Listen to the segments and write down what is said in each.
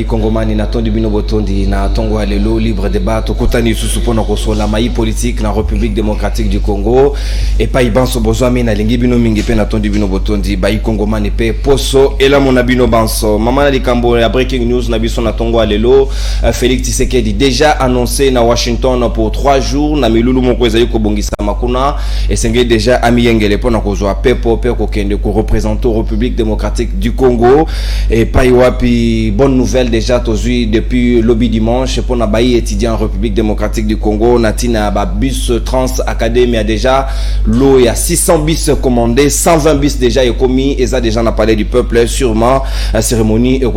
Kongomani na tondi bino botondi na tongo alelo libre débat tokotani susu pona kosola mai politique na République démocratique du Congo et pas ibanso bozwami na lingi bino mingi pe na tondi bino botondi ba Kongomani pe poso ela mona bino banso mama na likambo ya breaking news na biso na tongo alelo Félix Tshisekedi déjà annoncé na Washington pour 3 jours na milulu moko ezali ko bongisa makuna et sengé déjà amiyengele pona kozwa pepo pe ko kende ko représenter République démocratique du Congo et pas wapi bonne nouvelle déjà tozui depuis lobby dimanche pour na bayi étudiant en République démocratique du Congo natina ba bus Trans Academy a déjà l'eau il y a 600 bus commandés 120 bus déjà est commis et ça déjà n'a parlé du peuple sûrement la cérémonie et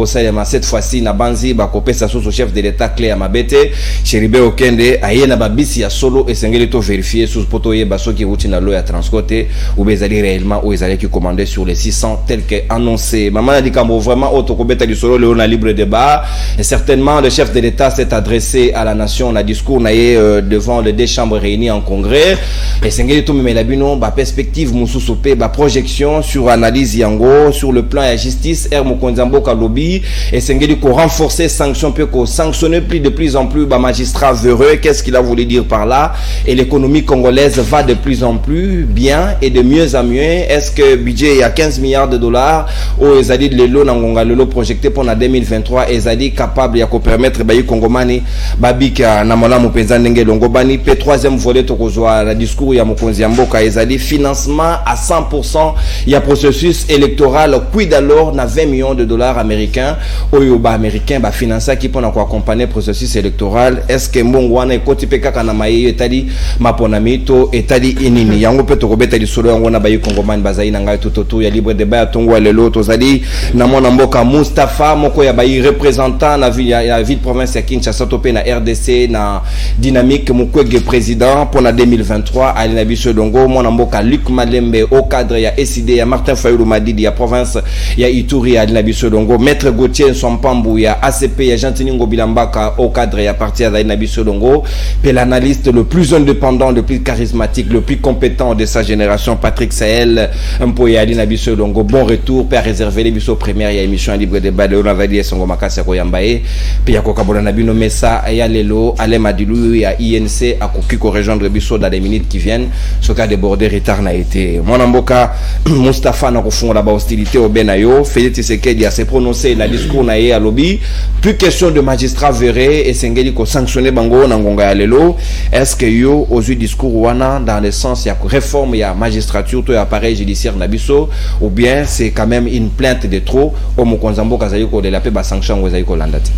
cette fois-ci na banzi ba kopé sa sous chef de l'état clé à mabete Cheribe Okende ayena ba bus ya solo et sengeli to vérifier sous potoye baso qui route na l'eau ya transcoté ou bezali réellement ou ezali qui commandé sur les 600 tel que annoncé maman a dit comme vraiment auto kobeta du solo le libre débat et certainement le chef de l'État s'est adressé à la nation on a discours devant les deux chambres réunies en congrès et sengeli to melabino ba perspective mususupe ba projection sur analyse yango sur le plan de la justice Mokonzambo Kalobi et sengeli ko renforcer sanctions peut ko sanctionner de plus en plus ba magistrats véreux qu'est-ce qu'il a voulu dire par là et l'économie congolaise va de plus en plus bien et de mieux en mieux est-ce que budget il y a 15 milliards de dollars au ezali de lelo na ngonga lelo projeté pour na 2023 ezali capable ya ko permettre ba Kongomani babika na malamu penza ndenge longobani pe troisième volet to kozwa la discours ya mokonzi mboka ezali financement à 100% il y a processus électoral quid alors na 20 millions de dollars américains oyo ba américain ba financer qui pona ko accompagner processus électoral est-ce que mbongo wana ekoti pe kaka na maye etali mapona mito etali inini yango pe to kobeta di solo yango na ba Kongomani bazai na ngai tototo ya libre débat ya tongo lelo tozali na mwana mboka Mustafa moko ya bayi représentant na ville province ya Kinshasa topé na RDC na dynamique mokwege président pour na 2023 ali na biso dongo mwana mboka Luc Malembe au cadre ya SID ya Martin Fayulu Madidi ya province ya Ituri ali na biso dongo maître Gauthier Nsompambu ya ACP ya Gentini Ngobilambaka au cadre ya parti ali na biso dongo pe l'analyste le plus indépendant le plus charismatique le plus compétent de sa génération Patrick Sahel mpoya ali na biso dongo bon retour pour réserver les biso première ya émission libre débat de on va dire songo makasa ko yambaye pe ya ko kabona na bino mesa ya lelo ale madilu ya INC akoki ko rejoindre biso dans les minutes qui viennent ce cas débordé retard n'a été mon mboka Mustafa na ko fonga ba hostilité au Benayo Félix Tshisekedi a se prononcé na discours na ye à lobby plus question de magistrat verré et sengeli ko sanctionner bango na ngonga ya lelo est-ce que yo aux discours wana dans le sens ya réforme ya magistrature to ya appareil judiciaire na biso ou bien c'est quand même une plainte de trop au mokonzambo kazali ko de la paix ba sanction ngozali ko landati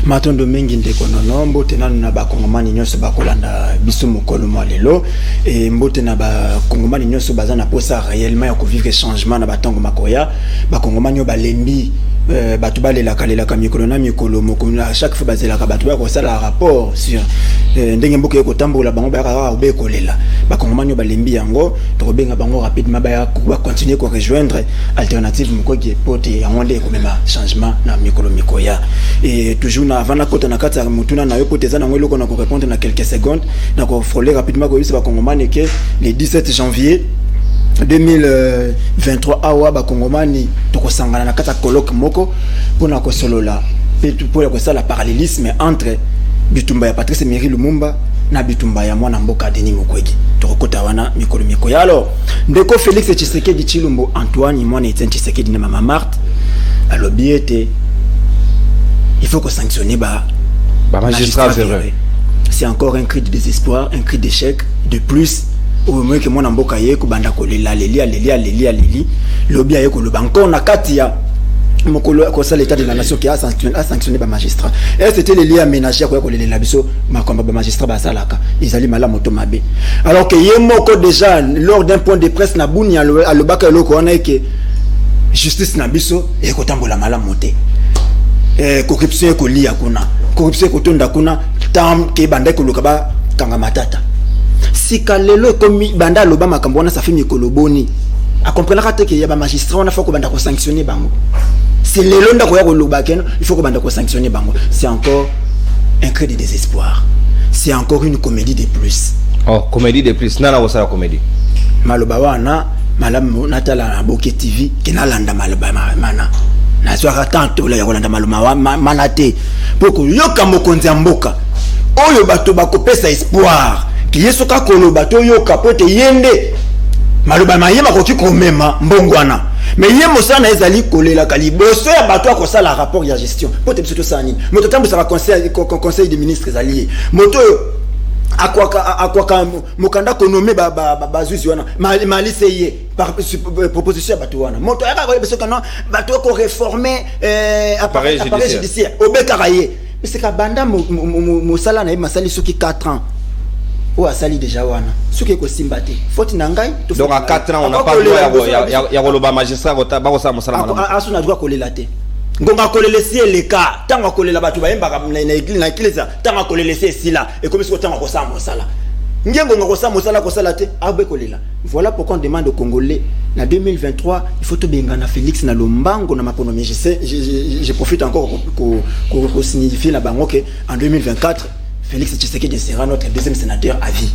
matondo mengi ndeko nono mbote nanu na bakongomani nyonso bakolanda biso mokolo lelo et mbote na bakongomani nyonso baza na posa réellement ya ko vivre changement na batango makoya bakongomani balembi batu balelaka lelaka mikolo na mikolo mokolo à chaque fois bazelaka batu ba ko sala rapport sur ndenge mboka yeko tambola bango ba ka obe kolela bakongomani balembi yango to benga bango rapidement ba continuer ko rejoindre alternative moko qui pote yango nde ko mema changement na mikolo mikoya et toujours na vana kota na kata mutuna na yo poteza na ngelo ko na ko répondre na quelques secondes na ko frôler rapidement ko bisa bakongomani que le 17 janvier 2023 awa bakongomani tokosangana na kata colloque moko pona ko solola pour ko sala parallélisme entre bitumba ya Patrice Emery Lumumba na bitumba ya mwana mboka Denis Mukwege tokota wana mikolo mikoya alors ndeko Félix Tshisekedi Chilombo Antoine mwana Etienne Tshisekedi na mama Marthe alobi ete il faut que sanctionner magistrat véreux. C'est encore un cri de désespoir, un cri d'échec de plus au moins que mon amboka yeko banda ko lela leli lobby ayeko lo banko na katia mokolo ko ça l'état de la nation qui a sanctionné ba magistrat et c'était les liens aménagés ko lela biso makomba ba magistrat ba salaka izali mala moto mabe alors que yemoko déjà lors d'un point de presse na buni alobaka loko wana que justice na biso e ko tambola mala moté corruption ko lia kuna corruption ko tonda kuna tam ke banda ko lokaba kanga matata si kalelo komi banda loba makambo wana ça fait mikolo boni a comprendre que ya ba magistrat on a faut ko banda ko sanctionner bango c'est lelo nda ko ya ko loba ken il faut ko banda ko sanctionner bango c'est encore un cri de désespoir c'est encore une comédie de plus oh comédie de plus nana wosala comédie maloba wana malamu natala na Boke TV kinalanda maloba mana na soka tanto la yolanda maluma manate poko yoka mokonzi mboka oyo bato bakopesa espoir ki yesoka koloba to yoka pote yende maloba mayema koki komema mbongwana mais ye mosana ezali kolela kaliboso ya bato akosala rapport ya gestion pote biso to sani moto tambu saka conseil des ministres alliés moto akwaka mokanda konome bazuzi wana malise ye par proposition ya bato wana moto yaka ko biso kana bato ko réformer appareil judiciaire obekaka ye c'est ka banda mosala na masali soki 4 ans ou asali déjà wana soki ko simbate faute na ngai donc à 4 ans on n'a pas le droit ya koloba magistrat ba ko sa mosala malamu asuna droit kolela te ngonga kolelesi le cas tanga kolela batu bayembaka na église tanga kolelesi sila et comme si tanga ko sa mosala ngengo ngoko sa mosala ko sala te abe kolela. Voilà pourquoi on demande aux Congolais en 2023 il faut tout bengana Félix na lombango na mapono mais je profite encore pour signifier la bango que en 2024 Félix Tshisekedi sera notre deuxième sénateur à vie.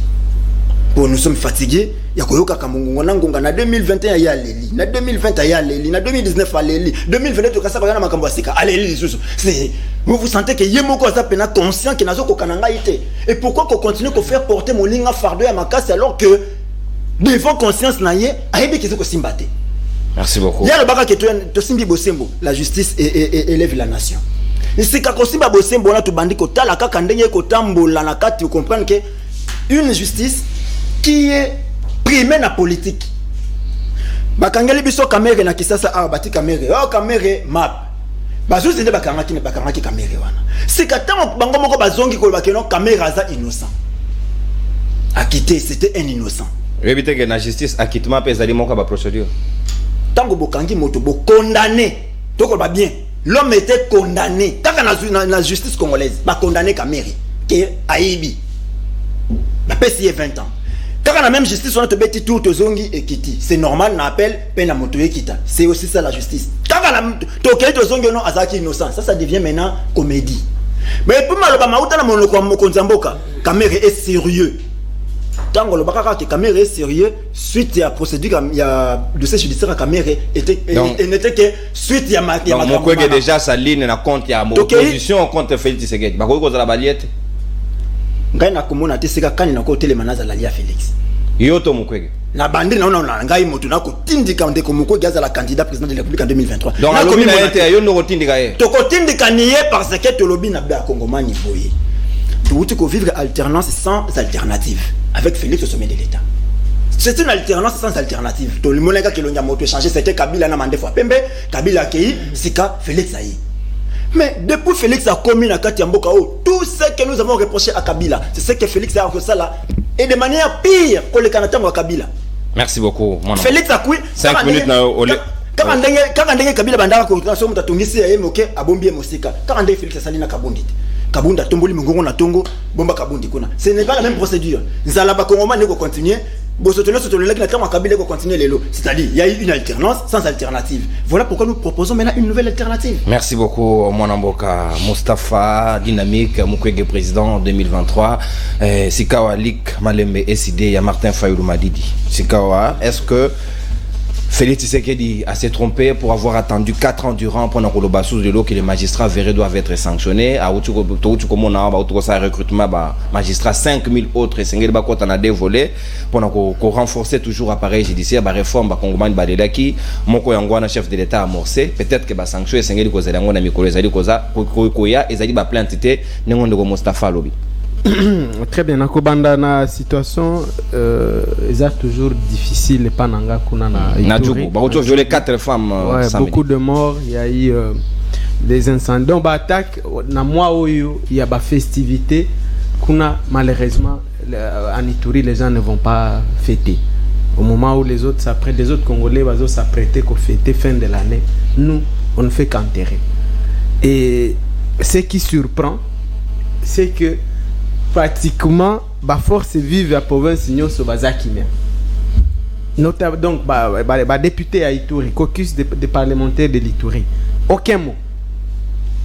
Pour nous sommes fatigués, ya koyoka kamungu ngonga na 2021 ya leli, na 2020 ya leli, na 2019 ya leli, 2022 to kasa na makambo asika aleli lisusu. C'est vous sentez que yemoko za pena conscient que nazo kokananga ite. Et pourquoi qu'on continue ko faire porter mon linga fardeau ya makasi alors que devant conscience na ye ayebi kiziko simbate. Merci beaucoup. Ya le baka que to simbi bosembo, la justice élève la nation. C'est ka kosimba bosembo na to bandi ko tala kaka ndenge ko tambola na kati vous comprenez que une justice qui est primée na politique. Bakangeli biso kamere na kisasa bati kamere. Kamere map. Bazo zinde bakangaki ne bakangaki kamere wana. C'est que tant bango moko bazongi ko bakeno kamera za innocent. Akité c'était un innocent. Éviter que la justice acquittement pèse moko ba procédure. Tango bokangi moto bo condamné. Toko ba bien. L'homme était condamné. Kaka na justice congolaise ba condamné kamere ke aibi. Ba pesi 20 ans. Quand la même justice on a te bêti tout aux zongi et kiti, c'est normal on appelle peine à moto et kita. C'est aussi ça la justice. Quand la toke to zongi non azaki innocent, ça devient maintenant comédie. Mais pour mal ba mauta na monoko mokonzamboka, caméra est sérieux. Tango le bakaka que caméra est sérieux suite à procédure il y a dossier judiciaire caméra était et n'était que suite ya ma donc mon déjà sa ligne na compte ya opposition contre Félix Tshisekedi. Ba ko za la baliette. Ngai na komona te seka kani na ko telemanaza la lia Félix yoto mukwege na bandi na ona ngai moto na ko tindika ndeko mukwege za la candidat président de la République en 2023 donc na lobi na été yo no ko tindika ye to ko tindika nié parce que to lobi na ba Congomani boye to ko vivre alternance sans alternative avec Félix au sommet de l'État. C'est une alternance sans alternative. To le monaka ke lonya moto changer c'était Kabila na mande fois pembe Kabila kei sika Félix ayi. Mais depuis Félix a commis na kati ya mboka tout ce que nous avons reproché à Kabila, c'est ce que Félix a fait ça là et de manière pire que le Canada à Kabila. Merci beaucoup mon Félix a kui 5 minutes na ole kama ndenge Kabila bandaka ko transforme mutatungisi ya yemoke abombi mosika. Kama ndenge Félix sali na Kabundi. Kabunda tomboli mungongo na tongo bomba Kabundi kuna. Ce n'est pas la même procédure. Nzala ba Kongoma ne ko continuer. C'est-à-dire il y a eu une alternance sans alternative. Voilà pourquoi nous proposons maintenant une nouvelle alternative. Merci beaucoup Mwanamboka Mustafa Dynamique Mukwege président 2023 Sikawa Lik Malembe SID ya Martin Fayulu Madidi. Sikawa, est-ce que Félix Tshisekedi a s'est trompé pour avoir attendu 4 ans durant pendant que le bassous de l'eau que les magistrats verrés doivent être sanctionnés à recrutement magistrats 5000 autres et sengeli ba kota na dévolé pendant qu'on renforcer toujours appareil judiciaire ba réforme ba kongomani ba delaki moko yangwana chef de l'état amorcé peut-être que ba sanction sengeli ko zela ngona mikolo ezali koza koya ezali ba plainte te nengondo ko Mustafa Lobi. Très bien, nakobanda na situation est toujours difficile pas nanga kuna na Ituri. Ba auto violé 4 femmes beaucoup de morts, il y a eu des incendies. Donc ba attaque na mois où il y a ba festivité kuna malheureusement en Ituri les gens ne vont pas fêter. Au moment où les autres s'apprêtent, les autres Congolais vont s'apprêter qu'au fêter fin de l'année, nous on ne fait qu'enterrer. Et ce qui surprend c'est que pratiquement ba force vive à province nyonso bazaki même notamment donc ba député à Ituri caucus de parlementaires de l'Ituri aucun mot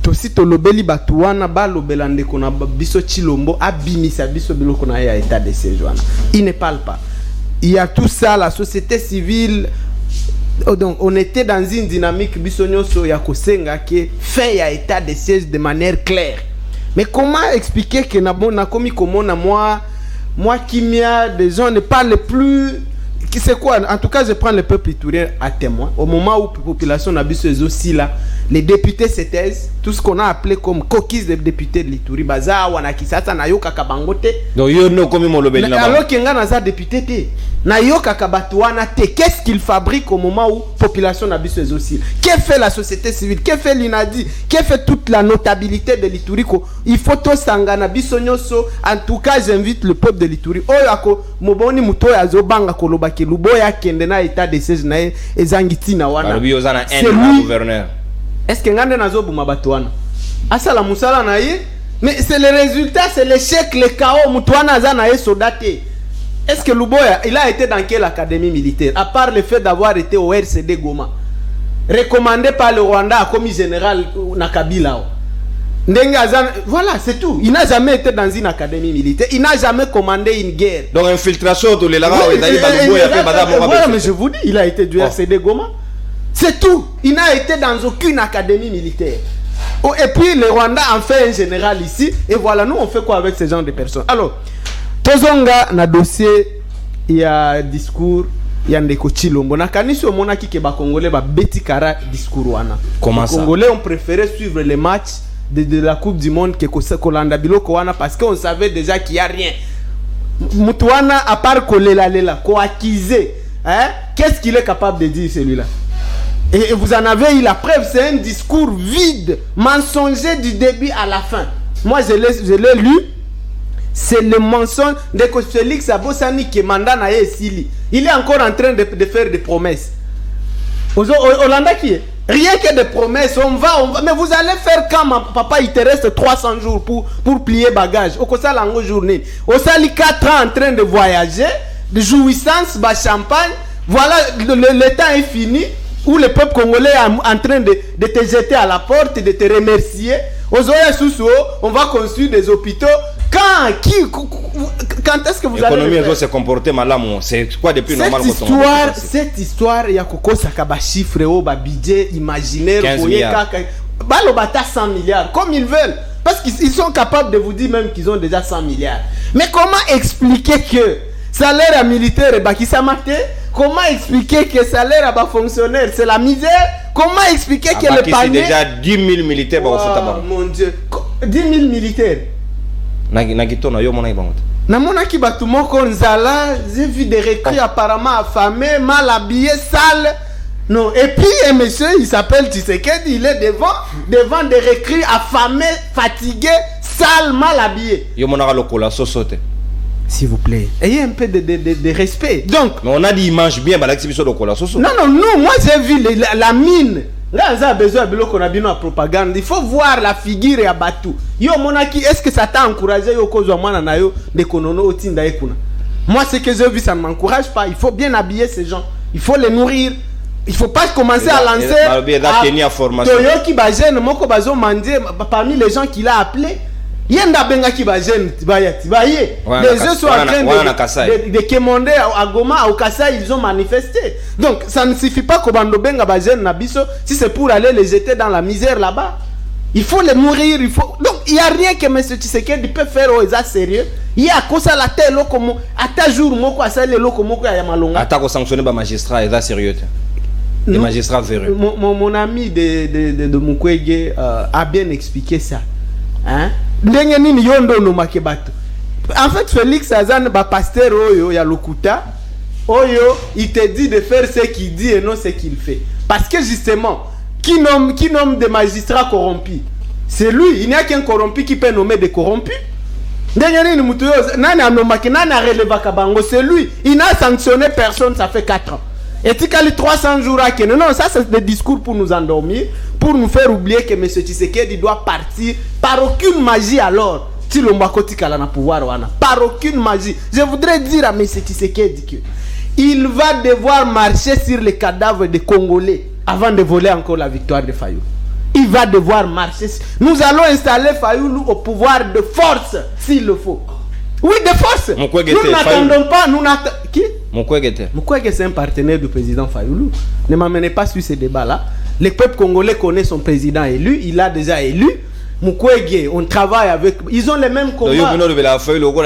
to si to lobeli batuana ba lobelande kona biso chilombo abimisa biso biloko na ya état de séjour il ne parle pas. Il y a tout ça, la société civile Donc on était dans une dynamique bisonyoso ya kosenga que fin ya état de siège de manière claire. Mais comment expliquer que na komi komona moi kimia des gens ne parlent plus. C'est quoi? En tout cas, je prends le peuple iturien à témoin. Au moment où la population n'a plus aussi là, les députés se taisent. Tout ce qu'on a appelé comme coquilles de députés de l'Ituri, baza wanakisasa na yoka kabangote. Donc yo no komi molobeli na ba. Alors qu'il y a un député te, na yoka kabatuana te. Qu'est-ce qu'il fabrique au moment où la population n'a plus aussi? Que fait la société civile? Que fait l'INADI? Que fait toute la notabilité de l'Ituri? Il faut tout sangana bisonyoso. En tout cas, j'invite le peuple de l'Ituri. Oyako moboni muto ya zobanga kolobaki luboya kende na état de siège na ezangiti na wana. C'est lui gouverneur. Est-ce que ngande nazo buma batuana? Asa la musala na ye? Mais c'est le résultat, c'est l'échec, le chaos mutuana za na ye sodaté. Est-ce que Luboya, il a été dans quelle académie militaire? À part le fait d'avoir été au RCD Goma, recommandé par le Rwanda comme général Nakabila. Voilà, c'est tout. Il n'a jamais été dans une académie militaire. Il n'a jamais commandé une guerre. Donc infiltration tous les là voilà, mais je vous dis, il a été du RCD Goma. C'est tout. Il n'a été dans aucune académie militaire. Et puis le Rwanda en fait un général ici. Et voilà, nous on fait quoi avec ce genre de personnes? Alors, Tozonga na dossier, il y a discours, il y a ndeko Chilombo. Na kanisi o mona ki ke ba Congolais ba beti kara discours wana. Comment ça? Les Congolais ont préféré suivre les matchs de la Coupe du Monde que Kolanda Biloko wana parce qu'on savait déjà qu'il y a rien. Mutuana à part kolela lela, ko accuser, hein? Qu'est-ce qu'il est capable de dire celui-là? Et vous en avez eu la preuve, c'est un discours vide, mensonger du début à la fin. Moi je l'ai lu. C'est le mensonge de Félix Abosani qui est mandat na Sili. Il est encore en train de faire des promesses. Hollanda qui est? Rien que des promesses. On va. Mais vous allez faire quand papa il te reste 300 jours pour plier bagage. Au ça langue journée. Au sali 4 ans en train de voyager, de jouissance, bas champagne. Voilà, le temps est fini. Où le peuple congolais est en train de te jeter à la porte, de te remercier. Aux Oya Sousso, on va construire des hôpitaux. Quand est-ce que vous allez l'économie doit se comporter malamu? C'est quoi depuis normal? Cette histoire, il y a Koko Sakaba chiffre au budget imaginaire. 15 milliards. Balo bata 100 milliards, comme ils veulent. Parce qu'ils sont capables de vous dire même qu'ils ont déjà 100 milliards. Mais comment expliquer que salaire à militaire est Bakissa Maté? Comment expliquer que salaire à bas fonctionnaire c'est la misère? Comment expliquer que le panier... c'est déjà 10 000 militaires. Oh, mon Dieu. 10 000 militaires. Namona ki batumoko nzala, j'ai vu des recrues apparemment affamés, mal habillés, sales. Non, et puis un monsieur, il s'appelle Tshisekedi, il est devant des recrues affamés, fatigués, sales, mal habillés. S'il vous plaît, ayez un peu de respect. Donc, mais on a dit il mange bien, bah l'exhibition de Kola Soso. Non, moi j'ai vu la mine. Là, on a besoin de propagande. Il faut voir la figure et Abatou. Yo monaki, est-ce que ça t'a encouragé yo kozo mwana na yo de konono otinda ekuna? Moi, ce que j'ai vu, ça ne m'encourage pas. Il faut bien habiller ces gens. Il faut les nourrir. Il ne faut pas commencer à lancer. Toyoki Bajen, Moko Bazo Mandé, parmi les gens qu'il a appelés. Yenda benga ki bajen tibayati baye les gens sont en train de commander à Goma au Kassai, ils ont manifesté. Donc ça ne suffit pas que bando benga bajen na biso si c'est pour aller les jeter dans la misère là-bas. Il faut les mourir, il faut. Donc il y a rien que monsieur Tshisekedi peut faire aux sérieux. Il y a cosa la tête lokomo ata jour moko asale lokomo ya malonga. Ata ko sanctionner ba magistrat est sérieux. Les magistrats véreux. Mon ami de Mukwege a bien expliqué ça. Hein? En fait, Félix Azan, pasteur Oyo, ya Lokuta, Oyo, il te dit de faire ce qu'il dit et non ce qu'il fait. Parce que justement, qui nomme des magistrats corrompus? C'est lui. Il n'y a qu'un corrompu qui peut nommer des corrompus. C'est lui. Il n'a sanctionné personne, ça fait 4 ans. Et tu as 300 jours à Kenya. Non, ça c'est des discours pour nous endormir, pour nous faire oublier que M. Tshisekedi doit partir par aucune magie alors. Si l'on va pouvoir, par aucune magie. Je voudrais dire à M. Tshisekedi qu'il va devoir marcher sur les cadavres des Congolais avant de voler encore la victoire de Fayoulou. Il va devoir marcher. Nous allons installer Fayoulou au pouvoir de force, s'il le faut. Oui, de force. Nous n'attendons pas. Qui? Mukwege, c'est un partenaire du président Fayoulou. Ne m'amenez pas sur ces débats-là. Le peuple congolais connaît son président élu. Il a déjà élu. Mukwege, on travaille avec. Ils ont les mêmes combats.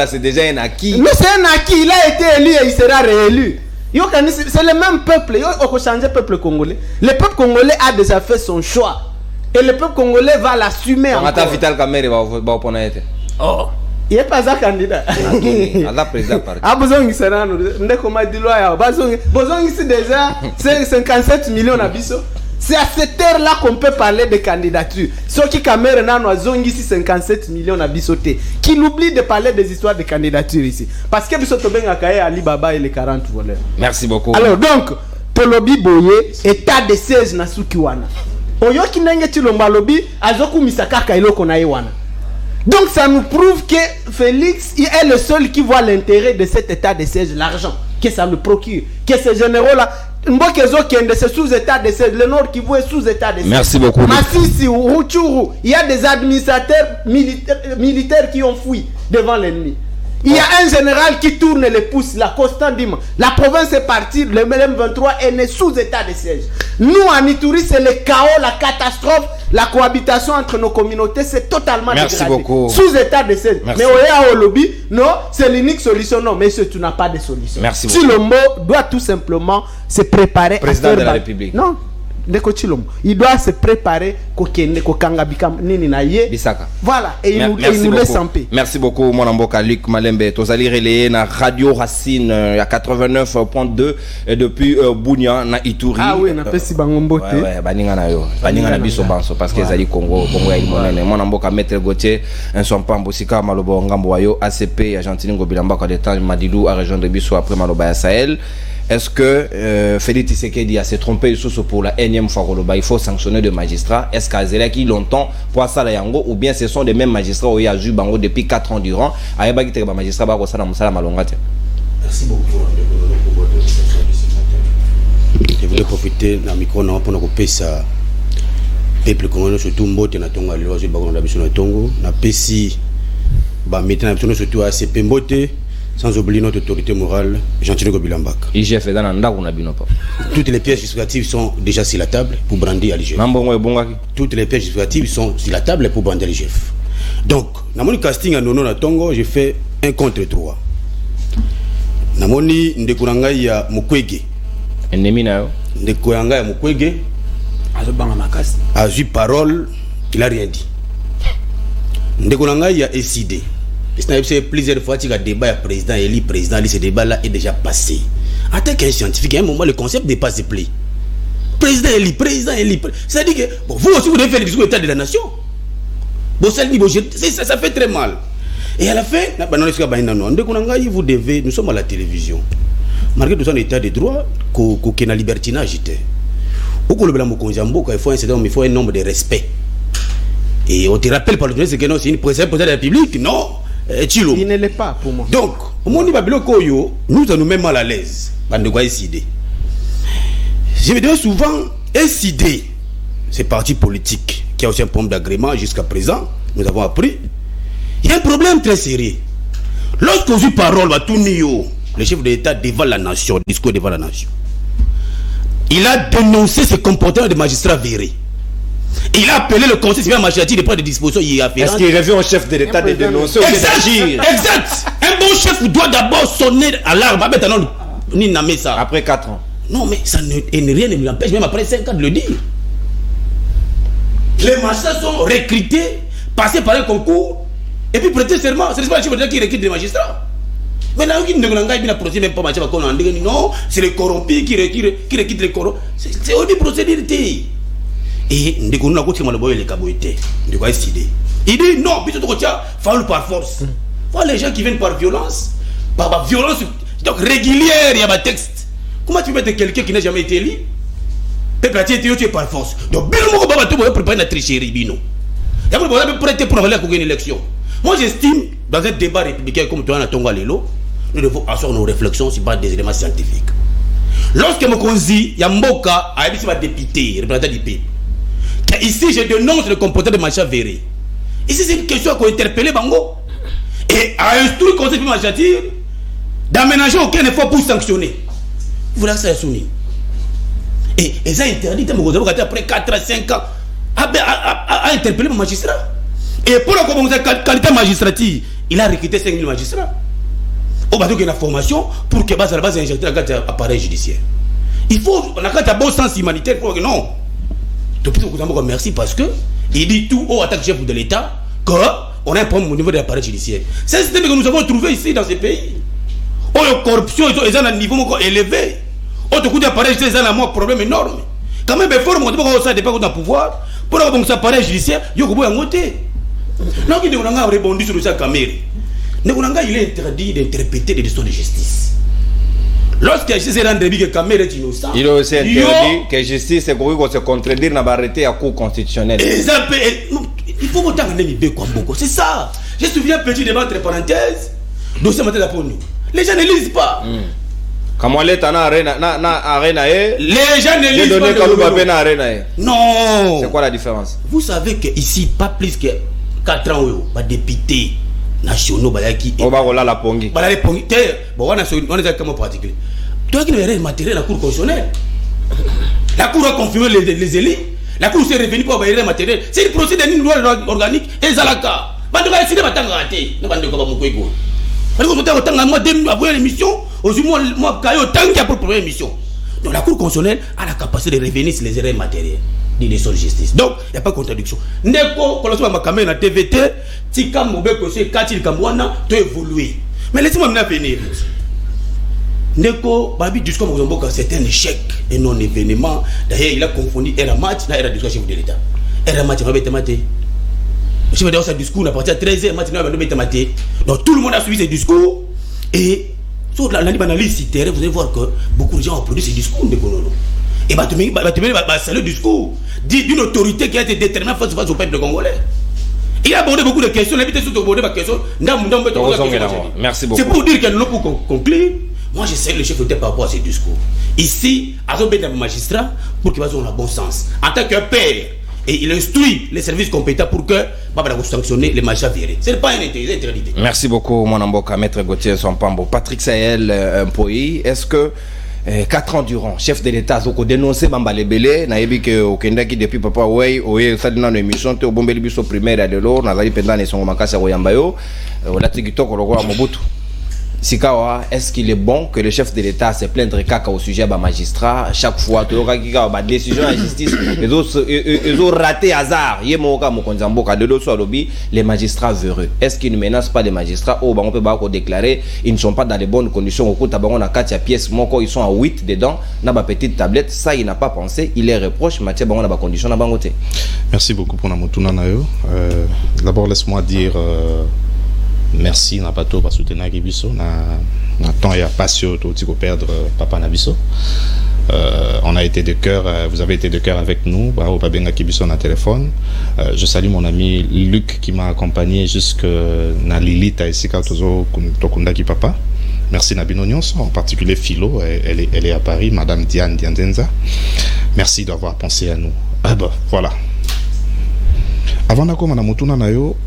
C'est déjà un acquis. Mais c'est un acquis. Il a été élu et il sera réélu. C'est le même peuple. Il faut changer le peuple congolais. Le peuple congolais a déjà fait son choix. Et le peuple congolais va l'assumer encore. Vital Kamerhe va opponer. Oh. Il n'est pas un candidat. Ah, besoin de ça. Besoin ici déjà 57 millions d'habitants. C'est à cette heure-là qu'on peut parler de candidature. Ceux qui Kamerhe ont ici 57 millions d'habitants. Qui n'oublient de parler des histoires de candidature ici. Parce que Bisoto Bengakaye, Ali Baba et les 40 voleurs. Merci beaucoup. Alors donc, Tolobi Boye, état de siège na Sukiwana. Oyoki nenge Chilomba Lobi, Azoku Misakaka Iloko na Iwana. Donc ça nous prouve que Félix il est le seul qui voit l'intérêt de cet état de siège, l'argent que ça nous procure, que ces généraux-là, c'est sous état de siège, le Nord Kivu est sous état de siège. Merci beaucoup. Massissi, Rutshuru, il y a des administrateurs militaires qui ont fui devant l'ennemi. Il y a un général qui tourne les pouces, la constant Dima. La province est partie, le M23 est né sous état de siège. Nous, en Ituri, c'est le chaos, la catastrophe, la cohabitation entre nos communautés, c'est totalement Merci dégradé. Beaucoup. Sous état de siège. Merci. Mais au lobby, non, c'est l'unique solution. Non, mais tu n'as pas de solution. Merci beaucoup. Chilombo doit tout simplement se préparer. Président de la République. Non. Il doit se préparer voilà et il nous laisse en paix. Merci beaucoup mon amboka Luc Malembe tozali relais na Radio Racine à 89.2 depuis Bunia na Ituri. Ah oui, na pesi bangombote. Ouais, baninga na yo. Baninga na biso banso parce que ezali Congo ya limonene. Mon amboka Maître Gauthier un son pas mbosika malobo ngambo wayo ACP Argentine Ngobilamba ka détendre Madidou à région de biso après maloba ya Sahel. Est-ce que Félix Tshisekedi a s'est trompé pour la énième fois il faut sanctionner des magistrats? Est-ce qu'Azela qui longtemps pour ça la yango ou bien ce sont des mêmes magistrats où il y a eu bango depuis 4 ans durant ayeba qui te magistrat ba ko sala musala malonga te? Merci beaucoup pour votre discussion de ce matin. Je voulais profiter d'un micro pour nous couper ça peuple congolais surtout mbote na tonga lelo je bakono na biso na tongo na pesi ba mettre na biso surtout ACP mbote. Sans oublier notre autorité morale, Jean-Tine Gobilambaka. Toutes les pièces justificatives sont déjà sur la table pour brandir à l'IGF. Toutes les pièces justificatives sont sur la table pour brandir à l'IGF. Donc, dans mon casting à Nono na Tongo, j'ai fait 1 contre 3. Dans mon Ndekuranga ya Mukwege. Ndekuranga ya Mukwege a eu parole, il n'a rien dit. Ndekuranga ya SID. C'est plusieurs fois que le débat est président et président, ce débat-là est déjà passé. En tant qu'un scientifique, à un moment, le concept dépasse plus. Président élu. C'est-à-dire que bon, vous aussi, vous devez faire le discours de l'état de la nation. Bon, ça fait très mal. Et à la fin, vous devez, nous sommes à la télévision. Malgré tout ça, l'état de droit, qu'il y a un libertinage. Il faut un nombre de respect. Et on te rappelle par le journaliste que non, c'est une présidente de la République, non. Il ne l'est pas pour moi. Donc, nous nous même mal à l'aise. Je me dis souvent, SID, c'est parti politique qui a aussi un problème d'agrément jusqu'à présent. Nous avons appris. Il y a un problème très sérieux. Lorsqu'on dit parole, le chef de l'État devant la nation, le discours devant la nation, il a dénoncé ce comportement de magistrat véré. Il a appelé le conseil supérieur magistrature de prendre des dispositions y afférentes. Est-ce qu'il revient au chef de l'État de dénoncer ou d'agir? Exact. Un bon chef doit d'abord sonner à l'arme. Après 4 ans. Non, mais ça rien ne l'empêche, même après 5 ans, de le dire. Les magistrats sont recrutés, passés par un concours, et puis prêter serment. Ce n'est pas le chef de l'État qui recrute des magistrats. Maintenant, non, c'est les corrompus qui recrutent les corrompus. C'est une procédure. Et il dit non, par force. Voilà les gens qui viennent par violence, donc régulière, il y a un texte. Comment tu peux mettre quelqu'un qui n'a jamais été élu? Peuple a été élu par force. Donc, tu peux préparer la tricherie. Tu peux prêter pour avoir une élection. Moi, j'estime, dans un débat républicain comme toi, nous devons asseoir nos réflexions sur des éléments scientifiques. Lorsque Mokonzi Yamboka a été député, représentant du peuple, ici, je dénonce le comportement de Macha Véré. Ici, c'est une question qu'on interpelle Bango. Et à instruire le conseil de magistrature d'aménager aucun effort pour sanctionner. Vous voulez que ça soit soumis. Et ça interdit, après 4 à 5 ans, à interpeller le magistrat. Et pour la qualité magistrative, il a recruté 5 000 magistrats. Au bateau qu'il y a une formation pour que la base injecter l'appareil judiciaire. Il faut, on a un bon sens humanitaire pour que non. Depuis que vous merci parce que il dit tout au attaque chef de l'État qu'on a un problème au niveau de l'appareil judiciaire. C'est un système que nous avons trouvé ici dans ce pays. Oh, la corruption est à un niveau élevé. Oh, tout coup d'appareil judiciaire, c'est un problème énorme. Quand même, il faut remonter pour ça dépend de pouvoir. Pour avoir un appareil judiciaire, il y a un côté. Donc, il y a un rebondi sur le caméra. Il est interdit d'interpréter des décisions de justice. Lorsque la justice est rendue que Kamel est innocent, il est aussi interdit que la justice se contredire dans l'arrêté à cour constitutionnelle. Il faut voter en Nébé Kwamboko. C'est ça. Je me souviens, petit débat entre parenthèses, dossier matin pour nous. Les gens ne lisent pas. Comment les gens ne lisent pas. Non. C'est quoi la différence? Vous savez qu'ici, pas plus que 4 ans, les députés nationaux qui on va rouler la pongi. On est comme particulier. Toi qui n'avais rien matériel, la Cour constitutionnelle. La Cour a confirmé les élus. La Cour s'est revenue pour avoir rien matériel. C'est une procédure d'une loi organique et Zalaka. Pas de décider de battre raté. Ne pas de comment vous pouvez. Parce que vous avez moi après l'émission, aujourd'hui moi Kayo tant qu'il y a pour première émission. Donc la Cour constitutionnelle a la capacité de revenir sur les erreurs matérielles. De justice. Donc, il n'y a pas de contradiction. Neko, quand on a la TVT, si comme Mobé Kosé, Katil Kamwana, tu évoluer. Mais laissez-moi venir. Neko, Babi Discours Mozamboka, c'est un échec et non événement. D'ailleurs, il a confondu Eramat et la discours chef de l'État. Eramat, il va être maté. Je vais dire ce discours, on a parti à 13h, maintenant, il va être maté. Donc, tout le monde a suivi ce discours. Et, sur l'analyse citée, vous allez voir que beaucoup de gens ont produit ce discours. Et c'est le discours d'une autorité qui a été déterminée face au peuple congolais. Il a abordé beaucoup de questions. L'invité sur abordé ma question. Merci beaucoup. C'est pour dire que nous, pour conclure, moi j'essaie le chef de par rapport à ces discours. Ici, à un magistrat pour qu'il va avoir un bon sens. En tant que père, et il instruit les services compétents pour que sanctionner les magistrats virés. Ce n'est pas une interdit. Merci beaucoup, mon amboka, maître Gauthier Sompambo. Patrick Sahel, un pays. Est-ce que 4 ans durant, chef de l'État a dénoncé Bamba Lebele, naïbi que au Kenya qui depuis papa ouais, ça dans l'émission, tu au bombeli biso primaire de l'or, nazali pendant les songo makasa royambayo, la TikTok au roi Mobutu. Sikawa, est-ce qu'il est bon que le chef de l'État se plaindre caca au sujet de magistrat chaque fois tu auras qui décision à justice ils ont raté hasard yemoka mokonzamboka de l'autre lobby les magistrats véreux est-ce qu'ils ne menacent pas les magistrats ou on peut pas déclarer ils ne sont pas dans les bonnes conditions au coup tabaron à 4 pièces moko ils sont à 8 dedans na ba petite tablette ça il n'a pas pensé il les reproche Mathieu bango na ba condition na bangote. Merci beaucoup pour na motuna na yo. D'abord laisse-moi dire merci na bateau pour soutenir Kibiso na temps et à passion tout petit perdre papa Nabiso. On a été de cœur, vous avez été de cœur avec nous. Au Babenga Kibiso na téléphone. Je salue mon ami Luc qui m'a accompagné jusque na Lilita ici quand tokunda ki papa. Merci Nabino Nyonso, en particulier Philo, elle est à Paris, Madame Diane Diandenza. Merci d'avoir pensé à nous. Ah bah voilà. Avant d'ako na motuna na yo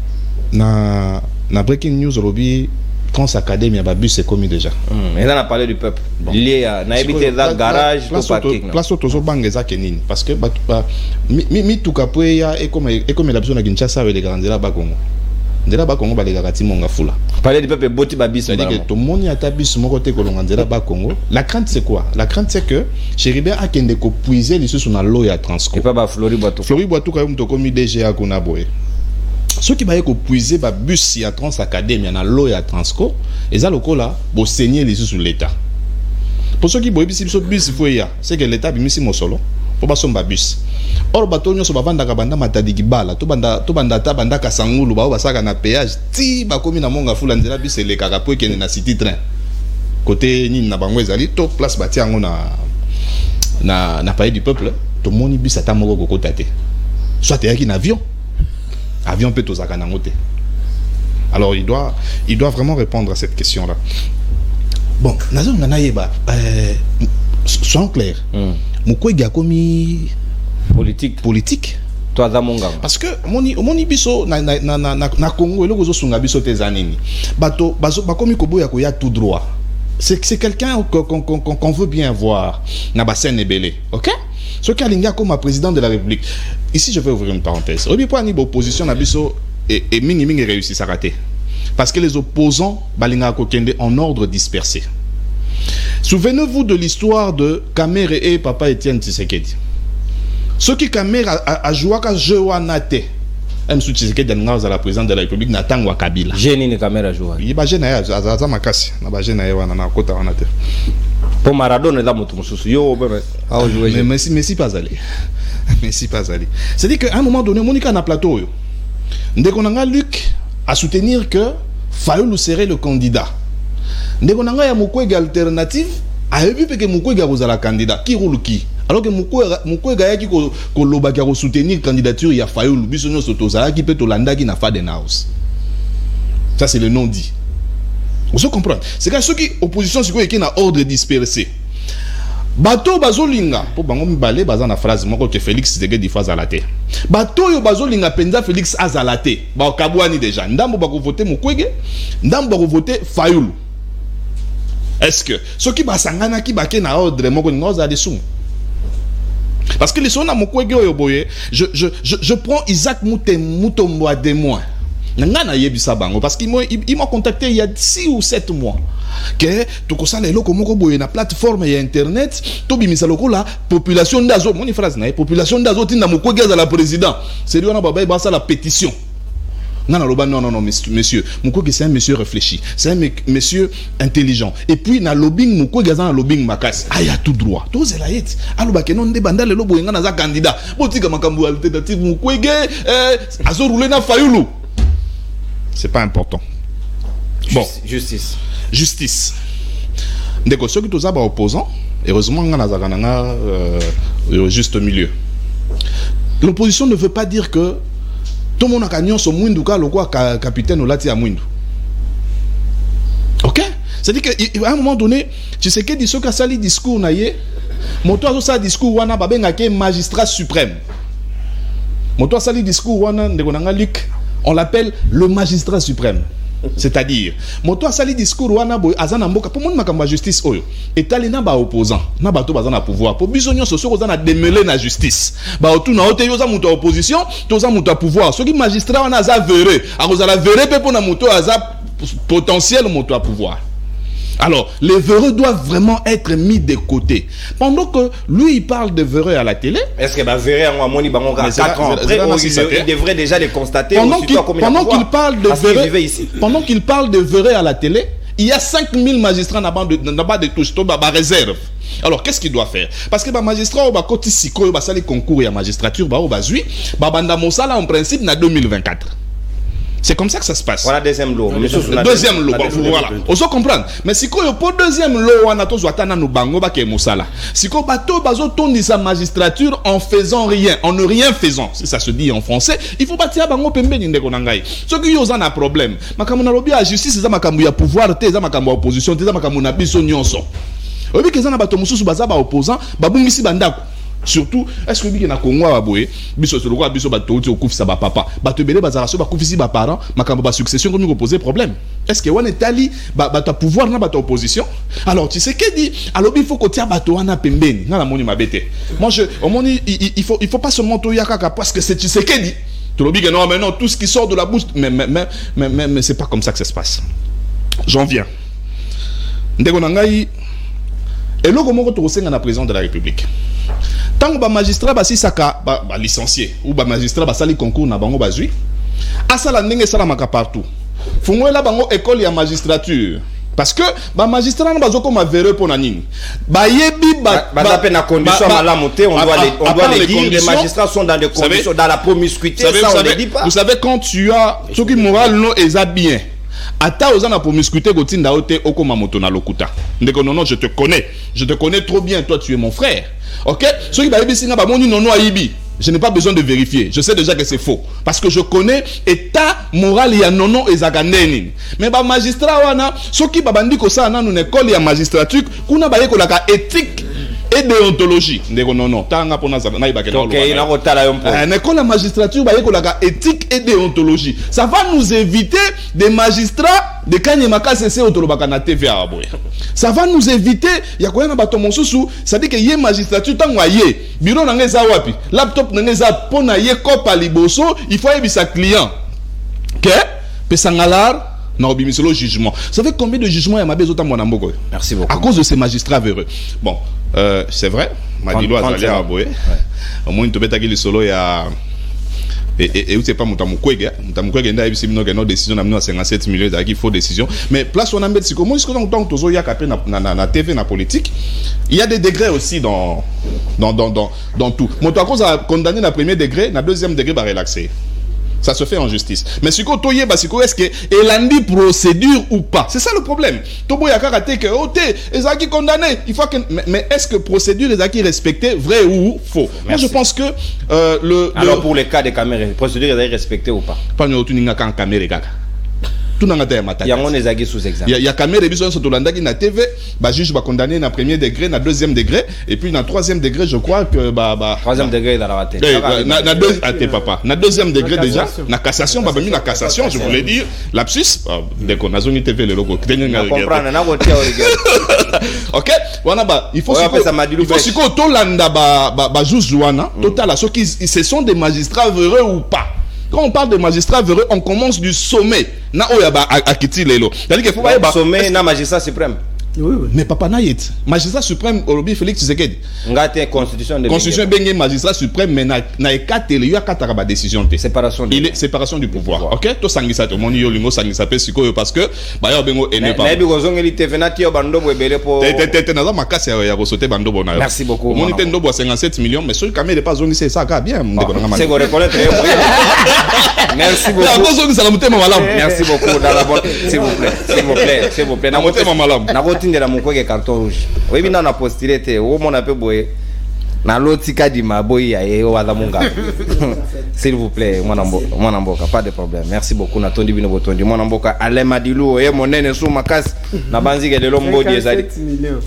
na breaking news lobby Trans Academy ba bus c'est commis déjà. Et là on a parlé du peuple. Lié à na habité dans garage tout parking. Place tozo bangeza kenini parce que mi tout capé ya et comme la besoin na Kinshasa avec les grands là ba Congo. Ndela ba Congo ba les gars timonga fula. Parler du peuple boti ba bis. C'est-à-dire que tout le monde y a ta bus mo côté kolonga ndela ba Congo. La crainte c'est quoi? La crainte c'est que Chéribert a kende ko puiser les sous na loi ya Transco. Et pas ba Flori Boitou. Flori Boitou quand même to commis DGA kuna boy. Ceux qui va puiser ba bus ya Trans Academy na loi ya Transco, et ça lokola bo saigner les sous l'État. Pour ceux qui boy bisi bus foya, c'est que l'État bimisi mo solo pour ba somba bus. Or bato nyoso ba banda ka banda matadiki bala, to banda ta banda ka sangulu ba basaka na péage, ti ba komi na monga fula nzela bus le kaka po kene na city train. Côté ni na bango ezali to place bati yango na palais du peuple, to moni bus ata moko kokota te. Soit te yaki na avion peut aux akanangote. Alors il doit vraiment répondre à cette question-là. Bon, nazo ngana yeba soyons clairs. Mukwege a commis politique. Toi zamonga. Parce que moni biso na Congo eloko zo sunga biso te zanini. Bato bakomi koboya ko ya tout droit. c'est quelqu'un qu'on veut bien voir. Nabassène Ebele, ok? Ce qui a l'ingé comme président de la République. Ici, je vais ouvrir une parenthèse. Au niveau de l'opposition, et Ming réussit à rater. Parce que les opposants, balinga kokende en ordre dispersé. Souvenez-vous de l'histoire de Kamer et Papa Etienne Tshisekedi. Ce qui Kamer a joué à Jewanate. M. Tshisekedi a la présidente de la République, Nathan Wakabila. Génie ne Kamer a joué. Il va gêner à Zamakasi. Il va gêner à Kota Wanate. Pour Maradona, là, mais pas allé. Mais pas allé. C'est-à-dire qu'à un moment donné, Monica na plateau. Dès qu'on a Luc à soutenir que Fayoulou serait le candidat. Dès qu'on a Mukwege alternative, a vu que Mukwege a la candidat. Qui roule qui? Alors que Mukwege a qui ko soutenir candidature, il y a Fayoulou, Bissonio Sotozala qui peut Tolanda qui n'a pas de house. Ça c'est le nom dit. Vous comprenez? C'est que ceux qui opposition c'est quoi qui n'a ordre dispersé. Bato bazolinga pour bango mibale baza na phrase moko que Félix Tshisekedi phase à la terre. Bato yo bazolinga penza Félix azalate. Ba kabwani déjà. Ndambo bako voter Mukwege, ndambo bako voter Fayoulou. Est-ce que ceux qui basangana qui baké na ordre moko ngoza desum? Parce que les sons na Mukwege yo boye, je prends Isaac Mutombo à des mois. Parce qu'il m'a contacté il y a 6 ou 7 mois. Que tout ça les locaux moko boye na plateforme et internet, to bimisa loko la population d'azo, mon phrase na population d'azo tinda Mukwege za la président. C'est lui on a baba basa la pétition. Non, monsieur. Mukwege c'est un monsieur réfléchi. C'est un monsieur intelligent. Et puis, na lobbying, Mukwege a un lobbying makas. Ah, il y a tout droit. Tout c'est la yet. Alors, bah, non, des bandales, le lobo, il y a un candidat. Botika makambu alternative, Mukwege, azo roulé na Fayoulou. C'est pas important. Bon. Justice. D'accord, ceux qui sont opposants, heureusement, on a un juste milieu. L'opposition ne veut pas dire que tout le monde a gagné son Mwindu ka le quoi capitaine Olati à Mwindu. Ok? C'est-à-dire qu'à un moment donné, tu sais que dit ce qu'a sali discours naïe, moto a ça discours wana babenga ke magistrat suprême. Moto a sali discours wana ndekonanga Luc, on l'appelle le magistrat suprême. C'est-à-dire, moto a sali discours wana boy azana mboka pour monde makamba justice oyo. Etali na ba opposant, na bato bazana pouvoir. Pour bisonyo soso kozana démêler na justice. Ba otu na ote yoza muto opposition, toza muto pouvoir. Ce qui magistrat wana za verré, a kozala verré pe pona muto aza potentiel muto à pouvoir. Alors, les véreux doivent vraiment être mis de côté. Pendant que lui, il parle de véreux à la télé. Est-ce que véreux en Amoni Bangonga 4 ans après, il devrait déjà les constater. Pendant qu'il parle de véreux à la télé, il y a 5000 magistrats dans bas de touche, dans bas réserve. Alors, qu'est-ce qu'il doit faire? Parce que les magistrats, ils ont siko, ils ont concours et la magistrature, ils ont banda mosala en principe en 2024. C'est comme ça que ça se passe. Voilà deuxième lot. Deuxième lot. Voilà. On se comprend. Mais si qu'on pour deuxième lot, on a tous watana no bango ba ke musala. Si qu'on bateau bazo tourner sa magistrature en faisant rien, en ne rien faisant. Si ça se dit en français, il faut bâtir bango pembe ni ndeko nangai. Ce qui yo un problème. Makamu na lobi a justice za makamu ya pouvoir te za makamu opposition te za makamu na biso nyonso. Obi ke za na bato mususu baza ba opposant babungisi bandako. Surtout, est-ce que na Congo a boé, biso sur le roi, biso bato au kouf sa ba papa, bato belé bazara so ba koufisi ba parents, makambo ba succession comme nous poser problème. Est-ce que on est ali bato pouvoir na bato opposition? Alors tu sais que dit, alors il faut que tia bato wana pembeni, na la moni mabete. Moi je au moni il faut pas seulement to yakaka parce que c'est tu sais que dit. Tu l'obis que non mais non tout ce qui sort de la bouche mais c'est pas comme ça que ça se passe. J'en viens. Ndeko nangai et là comment tu ressens la présidence de la République. Tant que magistrat ba si saka ba licencié ou ba magistrat ba sali concours na bango bazui asala ndenge sala maka partout fungo la bango école ya magistrature parce que ba magistrat na bazoko ma véreux pour nani ba yebi ba pe na condition malamu te on doit les dire les magistrats sont dans des conditions dans la promiscuité ça on ne dit pas. Vous savez quand tu as ce qui moral non eza bien ata ozana promiscuité gotinda ote okoma moto na lokuta ndeko non je te connais trop bien toi tu es mon frère. Ok, ceux qui baïbi singa bamoni nono aibi, je n'ai pas besoin de vérifier. Je sais déjà que c'est faux parce que je connais état moral ya nono ezaganeni. Mais ba magistrat wana, ceux qui babandi ko ça na une école ya magistrature, kuna baye ko la éthique et déontologie. Non, tanga pona za na ibakena. OK, il a retala un peu. Quand la magistrature ba yekolaka éthique et déontologie, ça va nous éviter des magistrats de Kanyemaka CC autolobaka na TV aboya. Ça va nous éviter ya koyana bato mosusu, ça dit que yé magistrature tango yé, bureau na ngeza wapi, laptop na ngeza pona yé kopa liboso, il faut yebisa client. OK? Pesangalar na obimisolo jugement. Ça fait combien de jugements ya mabezo ta mwana mboko? Merci beaucoup. À cause de ces magistrats véreux. Bon, c'est vrai, Madilo azali aboye. Au moins to betaki lisolo ya et où c'est pas mutamukwege nda ebisi bino que nos décisions na 57 millions d'aki faux décision, mais place on a mettre comment est-ce que donc tozo ya kapé na TV na politique, il y a des degrés aussi dans tout. Moto à cause a condamné na premier degré, na deuxième degré va relaxer. Ça se fait en justice. Mais si Kotoye, est-ce que elle a dit procédure ou pas? C'est ça le problème. Tobo ya karaté que Ezaki condamné. Il faut que mais est-ce que procédure Ezaki respectée, vrai ou faux? Moi je pense que alors pour les cas de caméra, procédure Ezaki respectée ou pas? Pas nous tuninga kan caméra. Tout n'a pas il y a mon Ezaki sous examen. Il y a caméra et besoin sur Tolanda qui na TV, bah juge va condamner na premier degré, na deuxième degré et puis na troisième degré, je crois que troisième degré dans la raté. Na deux papa. Na deuxième degré déjà, na cassation, bah même na cassation, je voulais dire lapsus, dès qu'on a zone TV le logo. Comprendre na voter OK, wana ba il faut si ko Tolanda ba juge Joana, total ceux qui ce sont des magistrats véreux ou pas. Quand on parle de magistrats véreux, on commence du sommet. Na oyaba akiti lelo. C'est-à-dire qu'il faut pas sommet na magistrat suprême. Oui. Mais papa Nayet, magistrat suprême, Olobi Félix Tshisekedi. Ngate constitution de Bengue magistrat suprême, mais na ekatele yo akataka ba décision te. Séparation du pouvoir. OK? To sangisa to moni yo lingo sangisa pe sikoyo parce que ba yo bengo ene pas. Mais bi kozongeli te venati yo bandobo ebele po. Te na makasi ya kosote bandobo na yo. Merci beaucoup. Moni te ndobo 57 millions, mais celui kamé pas zongisa ça ka bien. C'est qu'on reconnaître. Merci beaucoup. Merci beaucoup dans la bonne. S'il vous plaît. Na la mukwege carton rouge. Oui, bien on a postulé te au mon appel boy. Na lotika di maboy ya e wala munga. S'il vous plaît, mon amboka, pas de problème. Merci beaucoup na tondi bino botondi. Mon amboka Ale Madilu e monene sou makas na banzige de lombo di ezali.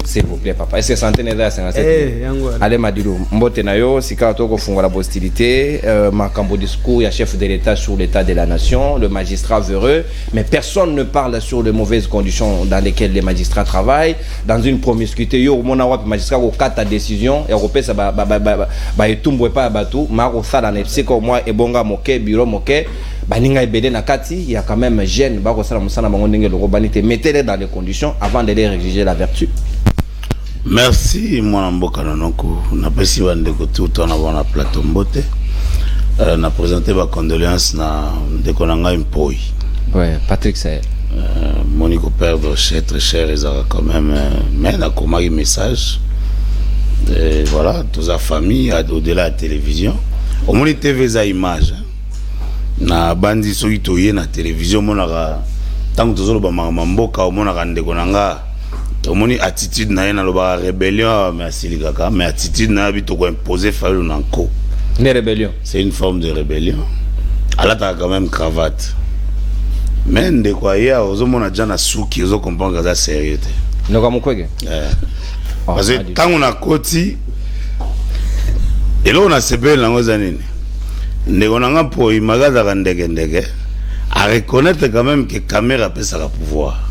S'il vous plaît papa. Est-ce que santé n'est là 57? Ale Madilu mbote na yo sika to ko fungola hostilité makambo discours ya chef de l'État sur l'état de la nation, le magistrat véreux, mais personne ne parle sur les mauvaises conditions dans lesquelles les magistrats travaillent, dans une promiscuité yo mona wa magistrat ko kata décision européenne ça ba etumbwe pa batu mako sala na psiko moi ebonga moke bureau moke baninga ebede na kati il y a quand même jeune ba ko sala musana bango ndenge loko banité mettez-les dans les conditions avant de leur exiger la vertu. Merci mon amboka nonoko na pesi bande ko tout on a na plateau mbote na présenter ba condoléances na ndeko na ngai mpoi. Ouais, Patrick Saël. Monico père de très cher et ça quand même mais na komaki message. Et voilà, toute la famille au-delà de la télévision. Au moins TV za image. Na bandi so itoye na télévision monaka tant que ba mamboka au monaka ndeko nanga. Au moins attitude na yena loba rébellion mais asilikaka mais attitude na bito ko imposer fallu nanko. Une rébellion. C'est une forme de rébellion. Allah ta quand même cravate. Mais ndeko ya ozomona jana suki ozo comprendre ça sérieux. Ndeko mukwege. Parce que quand on a côté et là on a sebel nango zanini ndeko nanga po imagaza ka ndege à reconnaître quand même que caméra peut ça pouvoir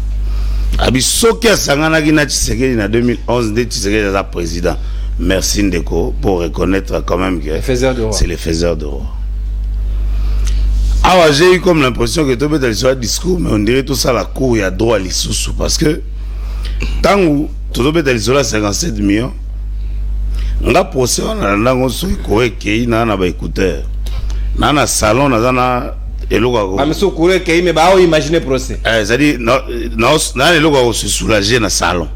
abi soki asangana ki na Tshisekedi na 2011 de Tshisekedi as président. Merci ndeko pour reconnaître quand même que c'est les faiseurs de roi. Ah j'ai eu comme l'impression que tout peut aller sur le discours mais on dirait tout ça la cour il y a droit à l'issous parce que tant où tout le monde 57 millions. On a procès on a ndango soki ko ekei na ba écouteur. Na salon na eloko ko. Amso ko ekei mais ba o imaginer procès. C'est-à-dire na eloko ko se soulager na salon.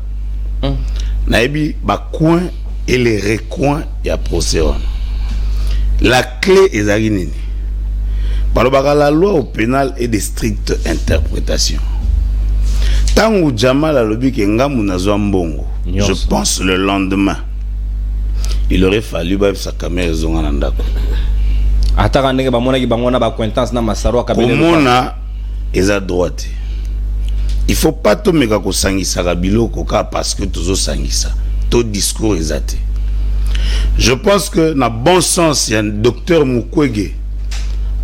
Na ebi ba coin et les recoins ya procès on. La clé est à nini. La loi au pénal est de stricte interprétation. Tant où Jamal a lobby que Ngamou nazwa mbongo, je pense le lendemain, il aurait fallu que sa caméra zonga nandako. Ataka ndenge ba mona ki bangona ba acquaintance na masaro kabele. Mona eza droite. Il faut pas to meka ko sangisa ka biloko ka parce que tozo sangisa. To discours ezate. Je pense que na bon sens il y a un docteur Mukwege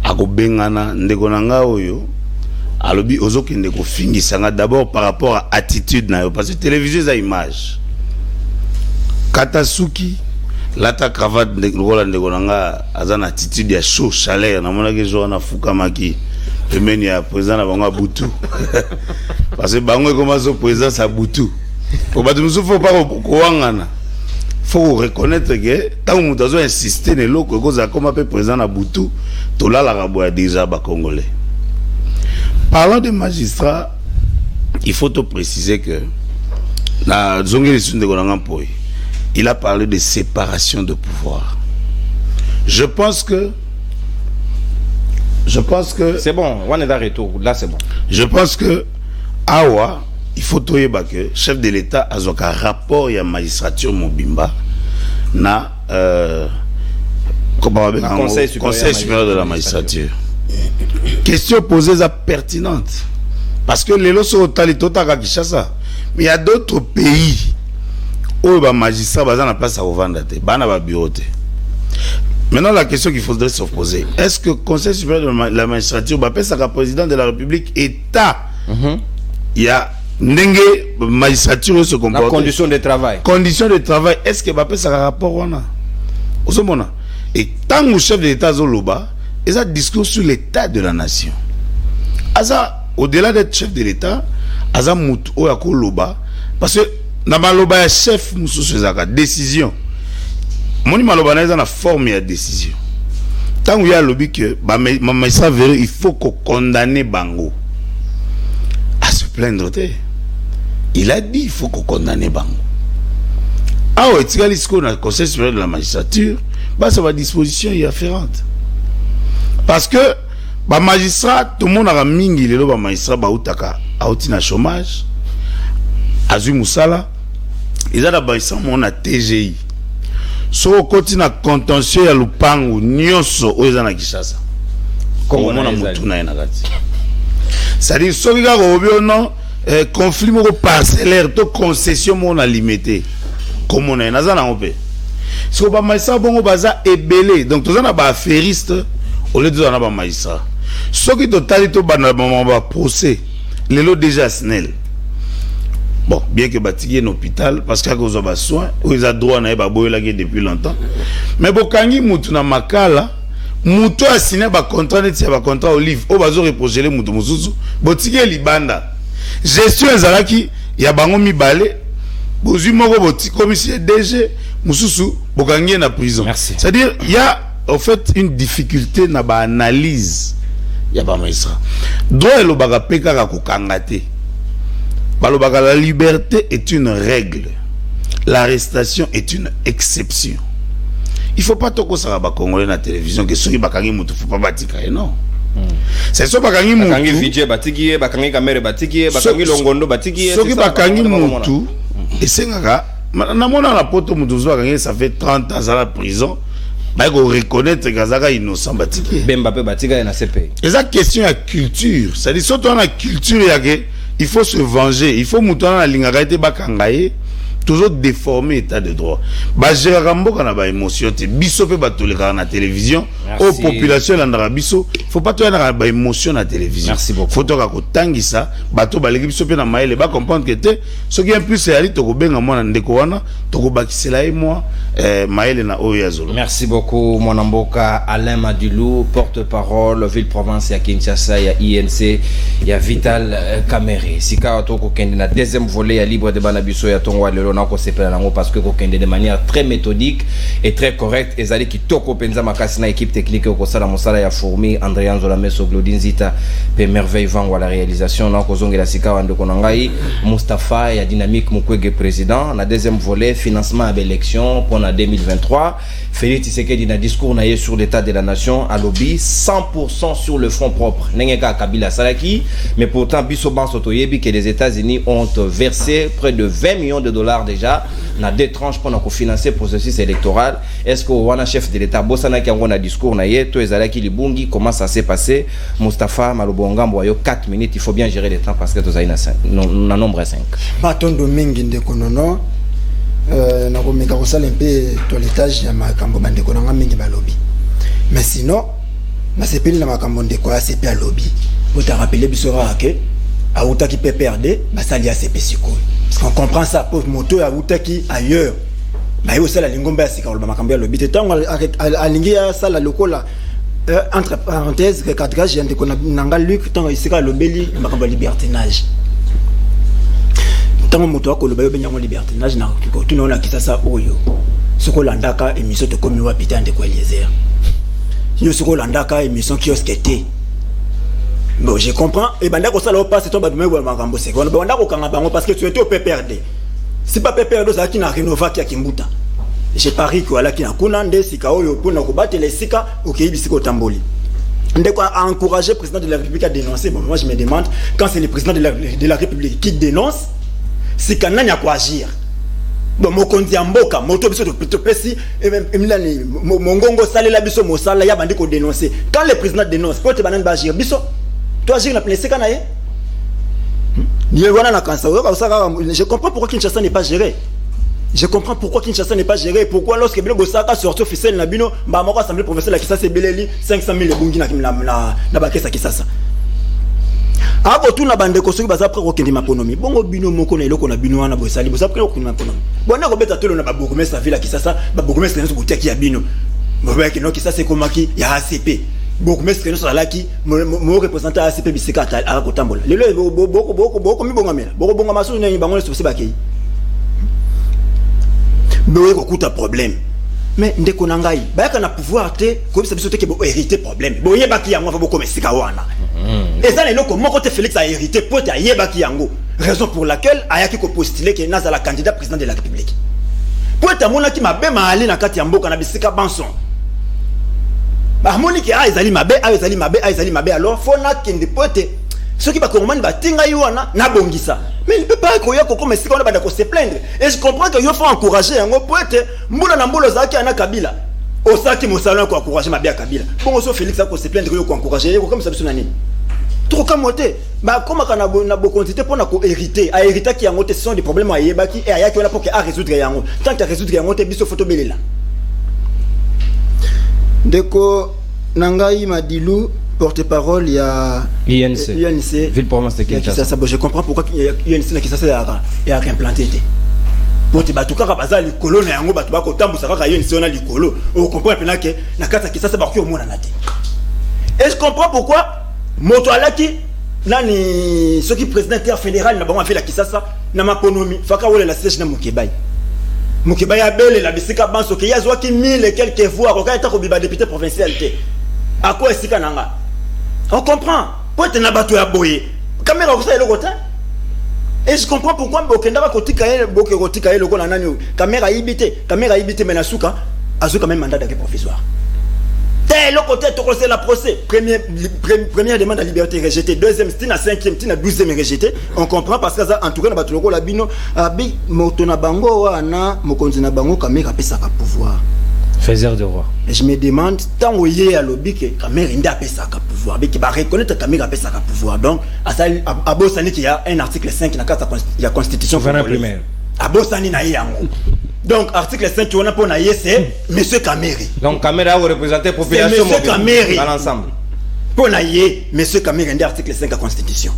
akobengana ndeko nanga oyo alobi ozokende ko fingisanga d'abord par rapport à attitude na yo parce que télévision za image Katasuki lata cravate ndeko nanga azana attitude ya chaud chaleur na mona ke jo na fukamaki pemeni ya président na bango Butu parce que bango commence au président sa Butu pour ba musu faut pas koangana faut reconnaître que tant que nous insister ne loko koza comme peu président na Butu to la raboya déjà ba congolais. Parlant de magistrats, il faut te préciser que la zongeli sunde konanga poi il a parlé de séparation de pouvoir. Je pense que c'est bon, on est d'arrêt là c'est bon. Je pense que awa il faut que le chef de l'État a un rapport à la magistrature Mobimba na conseil supérieur de la magistrature. Question posée à pertinente parce que les lois sont au Kinshasa, mais il y a d'autres pays où les magistrats ont la place à revendre, bureau. Maintenant, la question qu'il faudrait se poser, est-ce que le conseil supérieur de la magistrature va passer à la président de la République État? Il y a Nenge magistrature se comporte. La condition de travail. Condition de travail, est-ce que va passer à rapport on a? Et tant que le chef de l'État Zoloba, il y a un discours sur l'état de la nation. Au-delà d'être chef de l'État, il y a un Loba parce que Namaloba est chef de décision. Moni Maloba est la forme de décision. Tant qu'il y a un lobby que il faut qu'on condamne Bango à se plaindre. Il a dit il faut qu'on condamne Bango. Ah ouais, tu as le conseil supérieur de la magistrature, ça va disposition y afférente. Parce que les magistrats, tout le monde a mingi les magistrats bautaka na chômage, Azui Moussala, ils ont d'abord on a TGI. So au continent contentieux ya lupangu nyonso oza na Kinshasa. Comme on a mutuna ina gati. C'est-à-dire so ki ga robio non conflit moko parcellaire to concession mon a limité. Comme on a na za na opé. So ba magistrat bongo baza ebelé. Donc to za na ba affairiste au lieu de za na ba magistrat. So ki totali to ba na ba procès. Lelo déjà snel. Bon, bien que bâtir un hôpital, parce qu'il y a des soins, ils ont droit à depuis longtemps. Mais si vous avez makala, mutu a signé un contrat, un contrat olive, au bazo reprocher les mutu mususu, botike libanda. Gestion ezalaki, il y a bango mibale, bozu moko botike commissaire DG, mususu bokangi na prison. C'est-à-dire il y a en fait une difficulté na ba analyse. Il y a pas magistrat. Droit le baga peka ka kokangate. La liberté est une règle. L'arrestation est une exception. Il ne faut pas tout ça à Congolais dans la télévision que ceux qui bakangi mutu faut pas batika non. C'est ça bakangi mutu. Bakangi vidje batiki, bakangi caméra batiki, bakangi longondo batiki. Ceux qui bakangi mutu et c'est ngaka na mona la poto mutu bakangi ça fait 30 ans à la prison. Bah qu'on reconnaître Gazaka innocent batiki. Bembape batika na CP. Et ça question à culture, c'est-à-dire surtout dans la culture il faut se venger. Il faut mouton la ligne arrêter bakangaye toujours déformer état de droit. Ba gérambo kana ba émotion te biso pe ba toleka na télévision aux populations la biso faut pas toi na ba émotion na télévision. Merci beaucoup. Faut to ka kotangisa bato ba leki biso pe na maele ba comprendre que te ce qui est plus c'est ali to ko benga mona ndeko wana to ko bakisela et moi maele na oyazolo. Merci beaucoup mon amboka Alain Madilou, porte-parole ville-province ya Kinshasa ya INC ya Vital Kamerhe. Sika to ko kende na deuxième volet ya libre débat na biso ya tongwa lelo na ko sepela nango parce que ko kende de manière très méthodique et très correcte ezali ki toko penza makasi na équipe technique ko sala mosala ya Fourmi André Anzola Meso Glodinzita pe merveille vango la réalisation na ko zongela sika wande ko ngai Mustafa ya Dynamique Mukwege président na deuxième volet financement à l'élection pour en 2023. Félix Tshisekedi na discours na sur l'état de la nation à lobby 100% sur le fonds propre. Nengeka Kabila Salaki, mais pourtant biso ban sotoyebi que les États-Unis ont versé près de 20 millions de dollars déjà na deux tranches pour financer le processus électoral. Est-ce que wana chef de l'état bosana ki ngona discours na ye to ezalaki libungi comment ça s'est passé? Mustafa Malobonga Mboyo 4 minutes, il faut bien gérer le temps parce que tu as na nombre 5. Batondo mingi ndeko nono nakomeka kosala mpe toiletage ya makambo bandeko nanga mingi balobi mais sinon nasepeli na makambo ndeko ACP alobi otarapele biso kaka ke autaki PPRD basali ACP sikoyo parce qu'on comprend ça pauvre moto autaki ailleurs baye osala lingomba ya sika oloba makambo ya lobi te ntango alingi asala lokola entre parenthèses que cadrage ya ndeko nanga Luc ntango esika alobeli makambo ya libertinage ntango moto akoloba yo benyango libertinage na kotuna ona kisasa oyo sokolandaka émission tokomi wapi te ndeko Eliezer yo sokolandaka émission kiosque te. Bon, je comprends. Et ben d'accord, ça là passe, c'est toi badumé ou makambo c'est. On va d'accord kanga bango parce que tu étais au PPRD. Si pas PPRD ça qui na rénova qui a kimbuta. J'ai pari que voilà qui na kunande sika oyo pona ko battre les sika OK bisiko tamboli. Ndeko a encouragé le président de la République à dénoncer. Bon, moi je me demande quand c'est le président de la République qui dénonce, c'est quand nani a quoi agir. Bon mokondi amboka moto biso to pesi et même emilani mongongo salela biso mosala ya bandi ko dénoncer. Quand le président dénonce, peut te banan ba agir biso. Toi, j'ai une place quand je comprends pourquoi Kinshasa n'est pas géré. Je comprends pourquoi Kinshasa n'est pas géré. Pourquoi lorsque Bilo Bosaka sorti officiel Nabino, Bamako assemblée professionnelle qui ça c'est Beleli 500 000 bungi na bakesa kisasa. Ako tu na bande ko soki baza après okende maponomi. Bongo bino moko na eloko na bino wana bosali boza après okende maponomi. Bona ko beta tolo na baboko mesa vila kisasa, baboko mesa nso botia ki ya bino. Boba ki no kisasa c'est komaki ya ACP. Beaucoup mais ce que nous sommes là qui me représentant ACP bisika à kotambola lelo beaucoup mi bonga mela beaucoup bonga maso na bango le bakei boye ko kuta problème mais ndeko nangai bayaka na pouvoir te ko bisa biso te ke bo hériter problème boye baki yango fa beaucoup mesika wana et ça lelo ko moko te Félix a hérité pote a yebaki yango raison pour laquelle ayaki ko postuler que naza la candidat président de la République pote amona ki mabema ali na kati ya mboka na bisika banson. Harmonie qui a ezali mabe alors faut na kende pote ceux qui ba komani ba tinga yona na bongisa mais il peut pas koya ko comme sika on ba se plaindre et je comprends que yo faut encourager yango pote mbula na mbolo zaki ana Kabila osaki mosala ko encourager mabe ya Kabila bon so Félix ko se plaindre yo ko encourager yo comme ça biso nani trop kamote ba koma kana na bo quantité pour na ko hériter a hériter qui yango te sont des problèmes à yebaki et ayaki wala pour que a résoudre yango tant que résoudre yango te biso photo belela. Deko Nangai Madilou, porte-parole, il y a UNC, ville province de Kinshasa. Je comprends pourquoi UNC n'a Kinshasa est implanté. Pour te battre, quand baza likolo na yango batu bako tambusa kaka UNC on a likolo. On comprend pena que na kata Kinshasa ba ko mona nate. Et je comprends pourquoi moto alaki nani ceux qui président fédéral na bango fait la Kinshasa na maponomi faka wole la siège na Mukebai. Mukebai abele la bisika banso ke yazwa ki 1000 et quelques voix ko kata ko biba député provincial te. À quoi est-ce qu'on a? On comprend. Pourquoi tu n'as pas tout à boyer? Caméra vous savez le côté. Et je comprends pourquoi Bokenda va côté Kael, Boké Kael, le gars nanyo. Caméra ibité Menasuka, Azuka même mandat d'arrêt provisoire. Tel le côté tu connais la procès. Première demande de liberté rejetée, deuxième stina, cinquième stina, 12e rejetée. On comprend parce que ça entouré na batuloko la bino abi motona bango wana mokonzi na bango caméra pesa ka pouvoir. Faiseur de roi. Et je me demande, tant où il y a lobby que Caméra n'a pas ça pouvoir, mais qui va reconnaître que Caméra n'a pas ça pouvoir. Donc, à Bossani, il y a un article 5 qui n'a pas la constitution. À Bossani, il y a donc, article 5 on a pour naïe, c'est Monsieur Caméra. Donc, Caméra vous représentez la population. C'est Monsieur Caméra. Dans l'ensemble. Pour naïe, Monsieur Caméra, il y a article 5 de la constitution.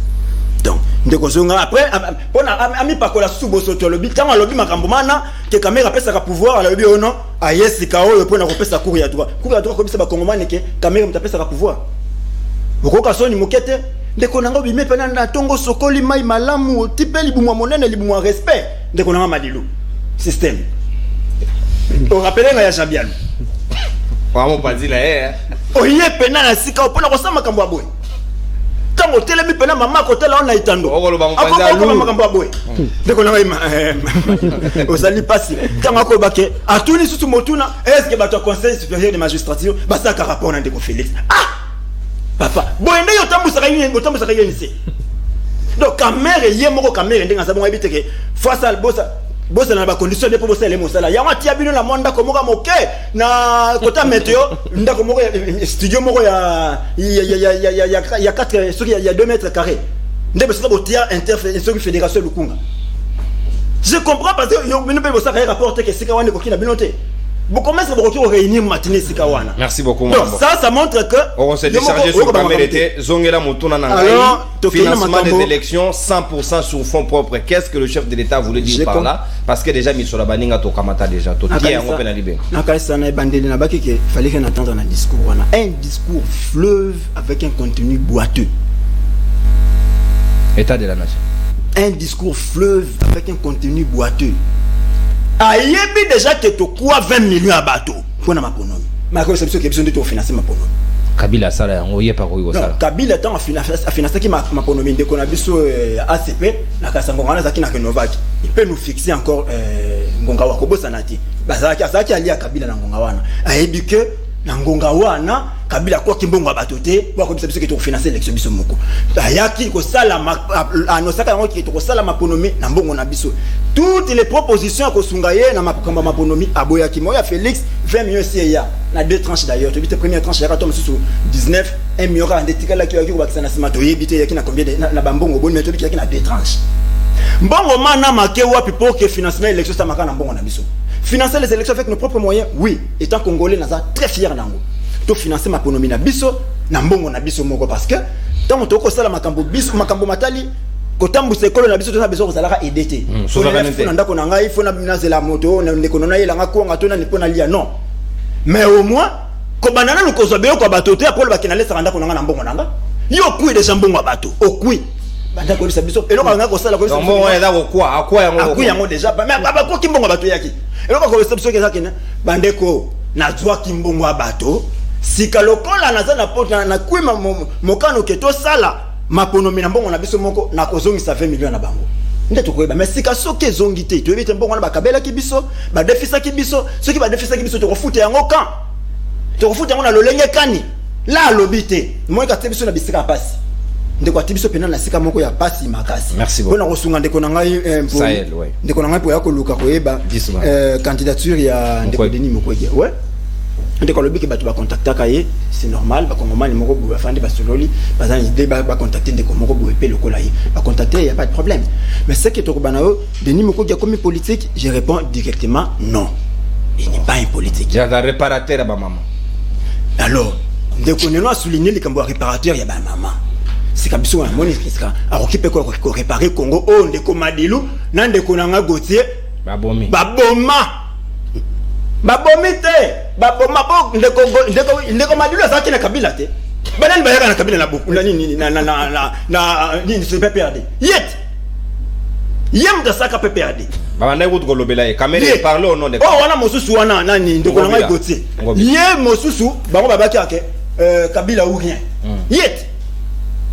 Donc, après, on a mis par la sous-bosso lobby, tant à lobby Makambomana, que Caméra a sa pouvoir, à la lobby ou non, à yes, Kao, pour n'a sa cour à droit. Cour à droit, comme ça, Congomane, que Caméra a sa pouvoir. Pourquoi son moquette, dès qu'on a mis pendant Tongo Sokoli, Maï Malamu, Tipel, Libouma Monen, Libouma respect, dès qu'on a Madilou. Système. On rappelle un Yajabian. On va pas dire là, oh, il y a pénal à Sika, pour la Rosa Makamboaboué. Tant au télémi pena maman côté là on a itando ako makambo boy ndeko na osali pasi tant ako baké atuni susu motuna est-ce que bato conseil supérieur de magistrature basa ka rapport na ndeko Félix papa boy ndé yo tambusa ka yini donc Caméra yé moko Caméra ndinga sa bon habite que face à bossa na ba condition de pour bosser les mosala ya ngati ya bino na monda ko moka moke na kota météo ndako moko studio moko ya 4 sur il y a 2 mètres carrés ndebe ça botia interfédération fédération Lukunga Je comprends parce que nous pouvons savoir rapporter que Sikawana est coquille à binoté. Vous commencez à réunir matinée Sikawana. Merci beaucoup. Donc ça montre que on s'est déchargé sur Kamérete, Zongela Moutona Nangaï, financement des élections 100% sur fonds propres. Qu'est-ce que le chef de l'État voulait dire par là? Parce que déjà Misola Baninga to Kamata déjà to tiens on peut libérer. Nakalisana bandeli na baki que fallait qu'on attende un discours un discours fleuve avec un contenu boiteux. État de la nation. Un discours fleuve avec un contenu boiteux. Ayebi déjà que tu quoi 20 millions à bateau pour ma ponomi. Ma cause c'est que besoin de te financer ma ponomi. Kabila sala on y pas ko sala. Kabila tant a financé qui ma ponomi de qu'on a biso ACP na kasangongana zaki na Renovaki. Il peut nous fixer encore ngonga wa kobosa nati. Bazaki ali ya Kabila na ngonga wana. Ayebi que na ngonga wana Kabila kwa kimbongo abatote kwa ko biso que tu financer l'élection biso moko. Ayaki ko sala anosaka ngo ki to ko sala maponomi na mbongo na biso. Toutes les propositions que Sungaye na makamba maponomi aboyaki moya Félix 20 millions CIA na deux tranches d'ailleurs. Tu vis première tranche ya tombe sur 19 1 million en détikala ki ko bakisa na simato yebite yaki na combien na bambongo bon mais to yaki na deux tranches. Mbongo mana make wapi pour que financement élection ça makana mbongo na biso. Financer les élections avec nos propres moyens, oui. Étant congolais, nous sommes très fiers d'ango. To financer ma économie na biso, na mbongo na biso moko parce que tant on toko sala makambo biso, makambo matali, kotambu sekolo na biso tona besoin ko sala EDT. Souveraineté. On ndako na ngai, faut na binaze la moto, na ndekona ye la ngako ngatona ni pona lia non. Mais au moins, ko banana nous kozo beyo ko batote apolo bakinale sa ndako na mbongo nanga. Yo kui déjà mbongo bato, o kui. Banda ko bisa biso, elo ka ngako sala ko biso. Mbongo eza ko kwa, akwa yango. Akwa yango déjà, mais ba ko kimbongo bato yaki. Et donc, on sait que bandeko na joie kimbongo abato sika lokola na za na pota na kwima mokano keto sala maponomi na mbongo na biso moko na kozongisa 20 millions na bango nde to koyeba mais sika soke zongité to yebite mbongo na bakabela ki biso ba defisa ki biso soki ba defisa ki biso to kofuta yango kan to kofuta yango na lolenge kani la lobité moi ka tebiso na bisika pasi ndeko atibiso pena na sika moko ya pasi makasi. Merci beaucoup. Pona kosunga ndeko na ngai Sahel ouais. Ndeko na ngai po ya koluka koyeba candidature ya ndeko Denis Mukwege. Ouais. Ndeko lobi ke batu ba contacter kaye, c'est normal ba kongomani moko bu afandi ba sololi, ba za idée ba contacter ndeko moko bu epé lokola yi. Ba contacter, il y a pas de problème. Mais ce qui est banao, Denis Mukwege comme politique, je réponds directement non. Il n'est pas un politique. Il y a un réparateur à ba maman. Alors, ndeko neno a souligné les kambo réparateur ya ba maman. C'est comme ça, mon esprit. Alors, qui peut réparer Congo? Oh, ndeko Madilu, nan ndeko nanga Gauthier. Babomi. Baboma te. Baboma bo ndeko Madilu ça qui na Kabila te. Banan bayaka na Kabila na beaucoup. Ni se PPRD. Yem de saka PPRD. Babana route golobela e Kamere parle au nom de. Oh, wana mosusu wana nani ndeko nanga Gauthier. Yé mosusu bango babaki ake Kabila ou rien.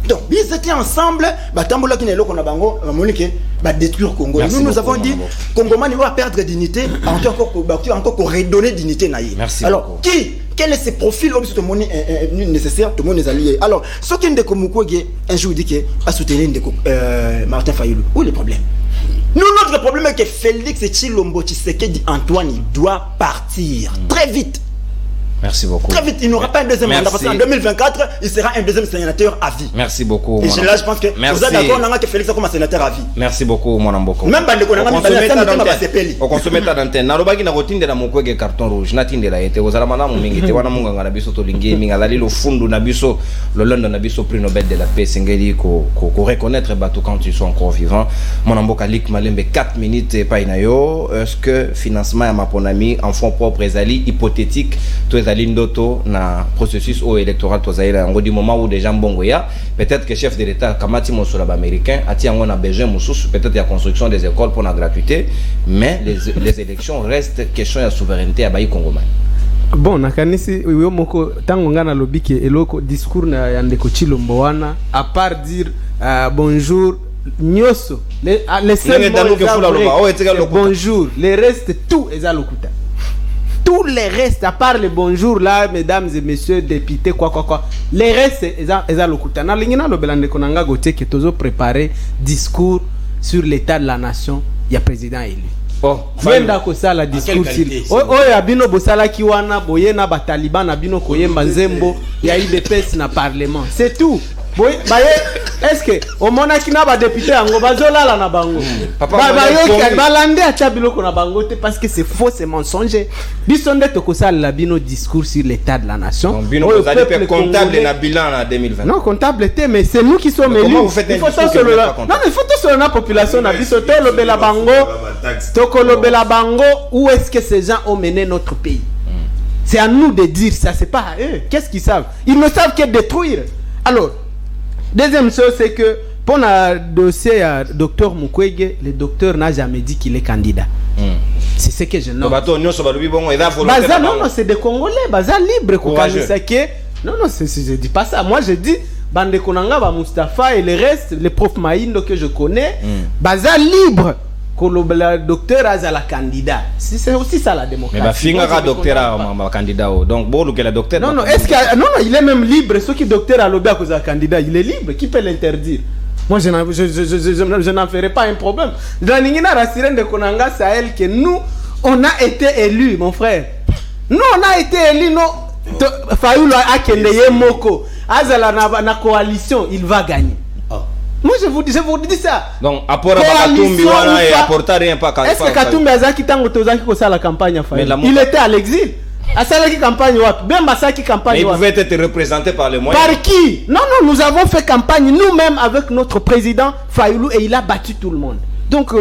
Donc, ils étaient ensemble, Batambola qui n'est là qu'on a bango, Monique, va détruire Congo. Nous avons dit, Congomani va perdre dignité, encore qu'on redonner dignité naïe. Alors, quel est ce profil nécessaire, tout le monde est allié. Alors, ce qui est de Komukwege, un jour dit qu'il a soutenu Martin Fayulu. Où est le problème? Nous, notre problème est que Félix Tshilombo Tshisekedi Antoine, il doit partir très vite. Merci beaucoup. Très vite, il n'aura pas un deuxième mandat parce qu'en 2024, il sera un deuxième sénateur à vie. Merci beaucoup. Et là, je pense que vous êtes d'accord, on a que Félix comme sénateur à vie. Merci beaucoup, mon amboko. Même pas de qu'on a on consomme ta d'antenne. Narobaki na rotinde na mokwege carton rouge. Natinde la ete ozala mana mumingi te wana munga na biso to lingi minga lali lo fundu na biso le London na biso prix Nobel de la paix singeli ko reconnaître bateau quand ils sont encore vivants. Mon amboka lik malembe 4 minutes et pas inayo. Est-ce que financement à maponami en fonds propres ezali hypothétique Lindoto na processus au électoral to zaïla ngo du moment où déjà mbongo ya peut-être que chef de l'état kamati mosula ba américain ati yango na besoin mususu peut-être la construction des écoles pour la gratuité mais les élections restent question de souveraineté à bayi congomais. Bon nakanisi yo moko tango ngana lobiki eloko discours na ya ndeko Tshilombo wana à part dire bonjour nyoso les seuls bonjour les restes tout eza lokuta. Tous les restes, à part les bonjours là, mesdames et messieurs députés, quoi. Les restes, ils ont le coup. Na lingina lo belande konanga gote que tozo préparer discours sur l'état de la nation. Il y a président élu. Oh, yenda ko sala discours sur. Oh ya bino bosala kiwana boyena ba taliban na bino koyemba nzembo ya IDPS na parlement. C'est tout. Oui, est-ce que au monaki na ba député yango bazolala na bango Papa ba balande acha biloko na bango te parce que c'est faux, c'est mensonger. Biso nde to kosala la bino discours sur l'état de la nation. Donc bino vous allez faire comptable na bilan en 2020. Non, comptable te, mais c'est nous qui sommes élus. Il faut ça sur la non, il faut tout sur la population na biso to lobela bango. To kolobela bango, où est-ce que ces gens ont mené notre pays? C'est à nous de dire ça, c'est pas à eux. Qu'est-ce qu'ils savent? Ils ne savent que détruire. Alors, deuxième chose, c'est que pour le dossier à Dr Mukwege, le docteur n'a jamais dit qu'il est candidat. C'est ce que je note. Non, c'est des Congolais, baza libre. Non, je dis pas ça. Moi, je dis, Bande Konanga, Mustafa et le reste, les profs Maïndo que je connais, baza libre. Le docteur Azala candidat. C'est aussi ça la démocratie. Mais fingara docteur a candidat. Donc bon, le docteur. Non, est-ce que non, il est même libre. Ceux qui docteur a lobby à cause d'un candidat, il est libre. Qui peut l'interdire? Moi, je n'en ferai pas un problème. Dans l'ingénieur Rassirène de Konanga Sahel que nous, on a été élus, mon frère. Nous, on a été élus. Non, Fayoulou a kendeye moko. Azala na coalition, il va gagner. Moi je vous dis ça. Donc apport à Katumbi wana et apporta rien pas quand. Est-ce que Katumbi azaki tango tozaki ko sala campagne fa? Il était à l'exil. À sala qui campagne wapi? Bemba saki campagne wapi? Mais il pouvait être représenté par les moyens. Par qui? Non, nous avons fait campagne nous-mêmes avec notre président Fayoulou et il a battu tout le monde. Donc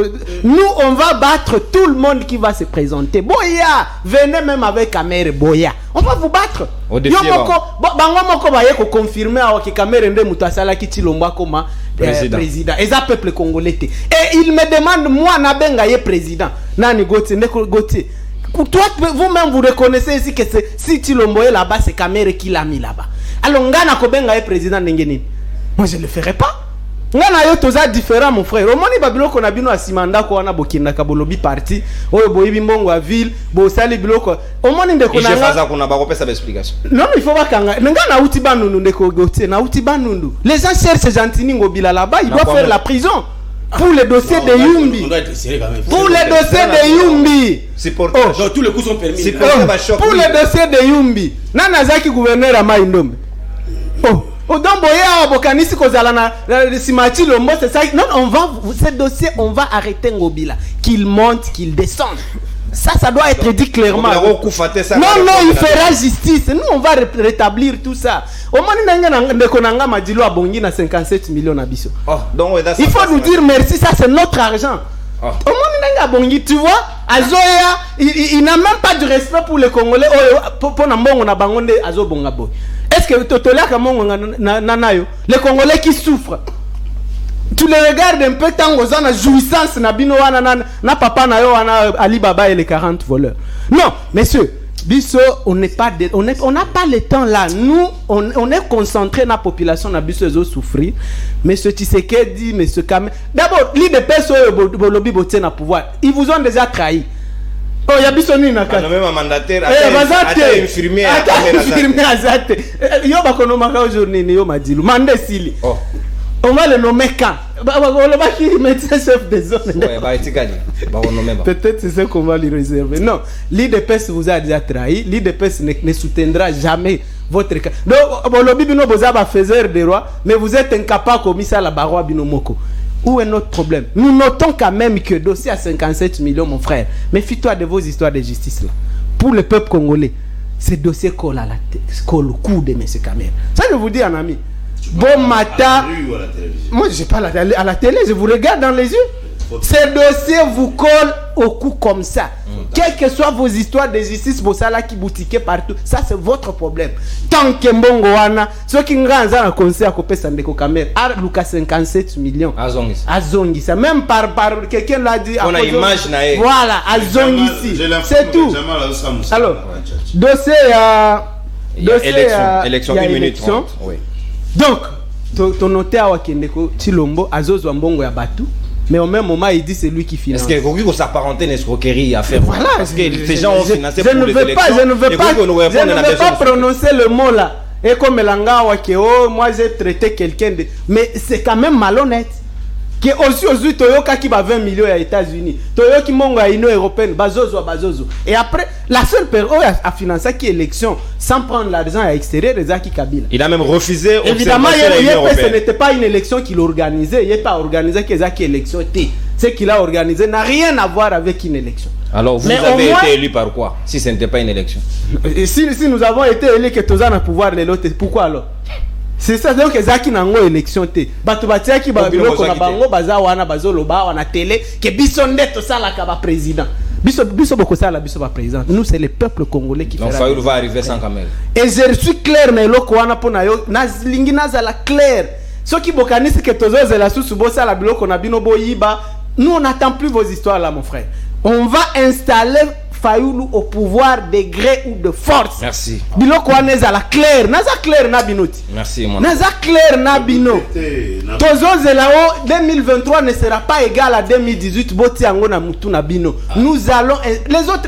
nous on va battre tout le monde qui va se présenter. Boya, venez même avec Kamere Boya. On va vous battre. Yo moko bango moko ba yeko confirmer que Kamere nde mutu asala ki Tshilombo comme président. Et ça peuple congolais. Et il me demande moi na benga ye président. Nani Gauthier, ndeko Gauthier. Toi vous-même vous reconnaissez ici que si Tshilombo est là-bas c'est Kamere qui l'a mis là-bas. Alors ngana ko benga ye président ndengeni. Moi je le ferai pas. Ngana yo toza différent mon frère. Omoni babiloko na bino asimanda ko wana bokinda ka bolobi parti. Oyo boyibi mbongo a ville, bo sali biloko. Omoni ndeko na nga. Je faza kuna ba kopesa ba explication. Non, il faut pas kanga. Ngana uti banundu ndeko Gauthier, na uti banundu. Les gens cherchent gentini ngobila là-bas, ils doivent faire la prison. Pour le dossier de Yumbi. Pour le dossier de Yumbi. C'est pour donc tous les coups sont permis. Pour le dossier de Yumbi. Nana zaki gouverneur à Maïndombe. Donc boya bokanisi kozala na simati lombo c'est ça. Non, on va ce dossier on va arrêter Ngobila qu'il monte qu'il descende. Ça doit être dit clairement. Non, il fera justice. Nous on va rétablir tout ça. Au moins nanga ndekonanga madilo abongi na 57 millions na biso. Il faut nous dire merci, ça c'est notre argent. Au moins nanga abongi, tu vois, Azoya il n'a même pas de respect pour les Congolais. Pour na mbongo na bangonde azo bonga boy. Est-ce que totolaka mongo nanayo les Congolais qui souffrent? Tu les regardes un peu tant aux ana jouissance na bino wana na papa na yo wana Ali Baba et les 40 voleurs. Non, messieurs, biso on n'a pas le temps là. Nous on est concentré na population na biso zo souffrir. Monsieur Tshisekedi, monsieur Kame. D'abord, l'IDPS bolobi boté na pouvoir. Ils vous ont déjà trahi. Oh, il y a bisoni na kati. Même mandataire a infirmier azate. Yo bakono maka aujourd'hui ni yo madilu. Mande sili. On va le nommer quand? On va qui médecin chef de zone. Peut-être c'est ce qu'on va lui réserver. Non, l'IDPS vous a déjà trahi. L'IDPS ne soutiendra jamais votre cas. Donc, le bibino bozaba faiseur des rois, mais vous êtes incapable commis ça la barrois binomoko. Où est notre problème? Nous notons quand même que dossier à 57 millions, mon frère. Méfie-toi de vos histoires de justice là. Pour le peuple congolais, ces dossiers collent à la tête, collent au cou de M. Kamere. Ça, je vous dis, un ami. Bon matin. Moi, je parle à la télé, je vous regarde dans les yeux. Ces dossiers vous collent au cou comme ça. Quelles que soient vos histoires de justice, vos salaires qui boutiquent partout, ça c'est votre problème. Tant que Mbongo wana, ceux qui ont un conseil à couper Sandeko Kamere, à Lucas 57 millions. Azongi. Ça même par quelqu'un l'a dit. On a image naé. Voilà, Azongi. C'est tout. Alors, dossier élection 1 minute 30. Oui. Donc, ton notaire à Kendeko Tshilombo, Azozo Mbongo ya Batu. Mais au même moment, il dit c'est lui qui finance. Est-ce qu'il faut s'apparenter une escroquerie à faire? Voilà. Parce que ces gens ont financé pour les élections. Je ne veux pas prononcer le mot là. Et comme Elanga, moi j'ai traité quelqu'un de... Mais c'est quand même malhonnête. que aussi Toyoka qui va 20 millions aux États-Unis, Toyoka qui monte à l'Union européenne, bazozo. Et après, la seule personne a financé qui élection sans prendre l'argent à l'extérieur, c'est Zaki Kabila. Il a même refusé. Évidemment, ce n'était pas une élection qu'il organisait, il n'a pas organisé que Zaki élection. Ce qu'il a organisé n'a rien à voir avec une élection. Alors vous avez été élu par quoi si ce n'était pas une élection? Si nous avons été élus que tous en pouvoir les lots, pourquoi alors? C'est ça donc que Zaki n'a pas élection té. Batubatia qui ba biloko na bango baza wana bazolo ba wana télé que bisonde to sala ka ba président. Biso boko sala biso ba président. Nous c'est le peuple congolais qui fait. Donc Fayoulou va arriver sans caméra. Et je suis clair na eloko wana pona yo na lingi na za la clair. Ceux qui bokanisi que tozo zela susu bo sala biloko na bino boyiba. Nous on n'attend plus vos histoires là mon frère. On va installer Fayoulou au pouvoir de gré ou de force. Merci. Biloko aneza la clair, naza clair na binoti. Merci mon. Naza clair na bino. Tozo zelao 2023 ne sera pas égal à 2018 boti yango na mutu na bino. Nous allons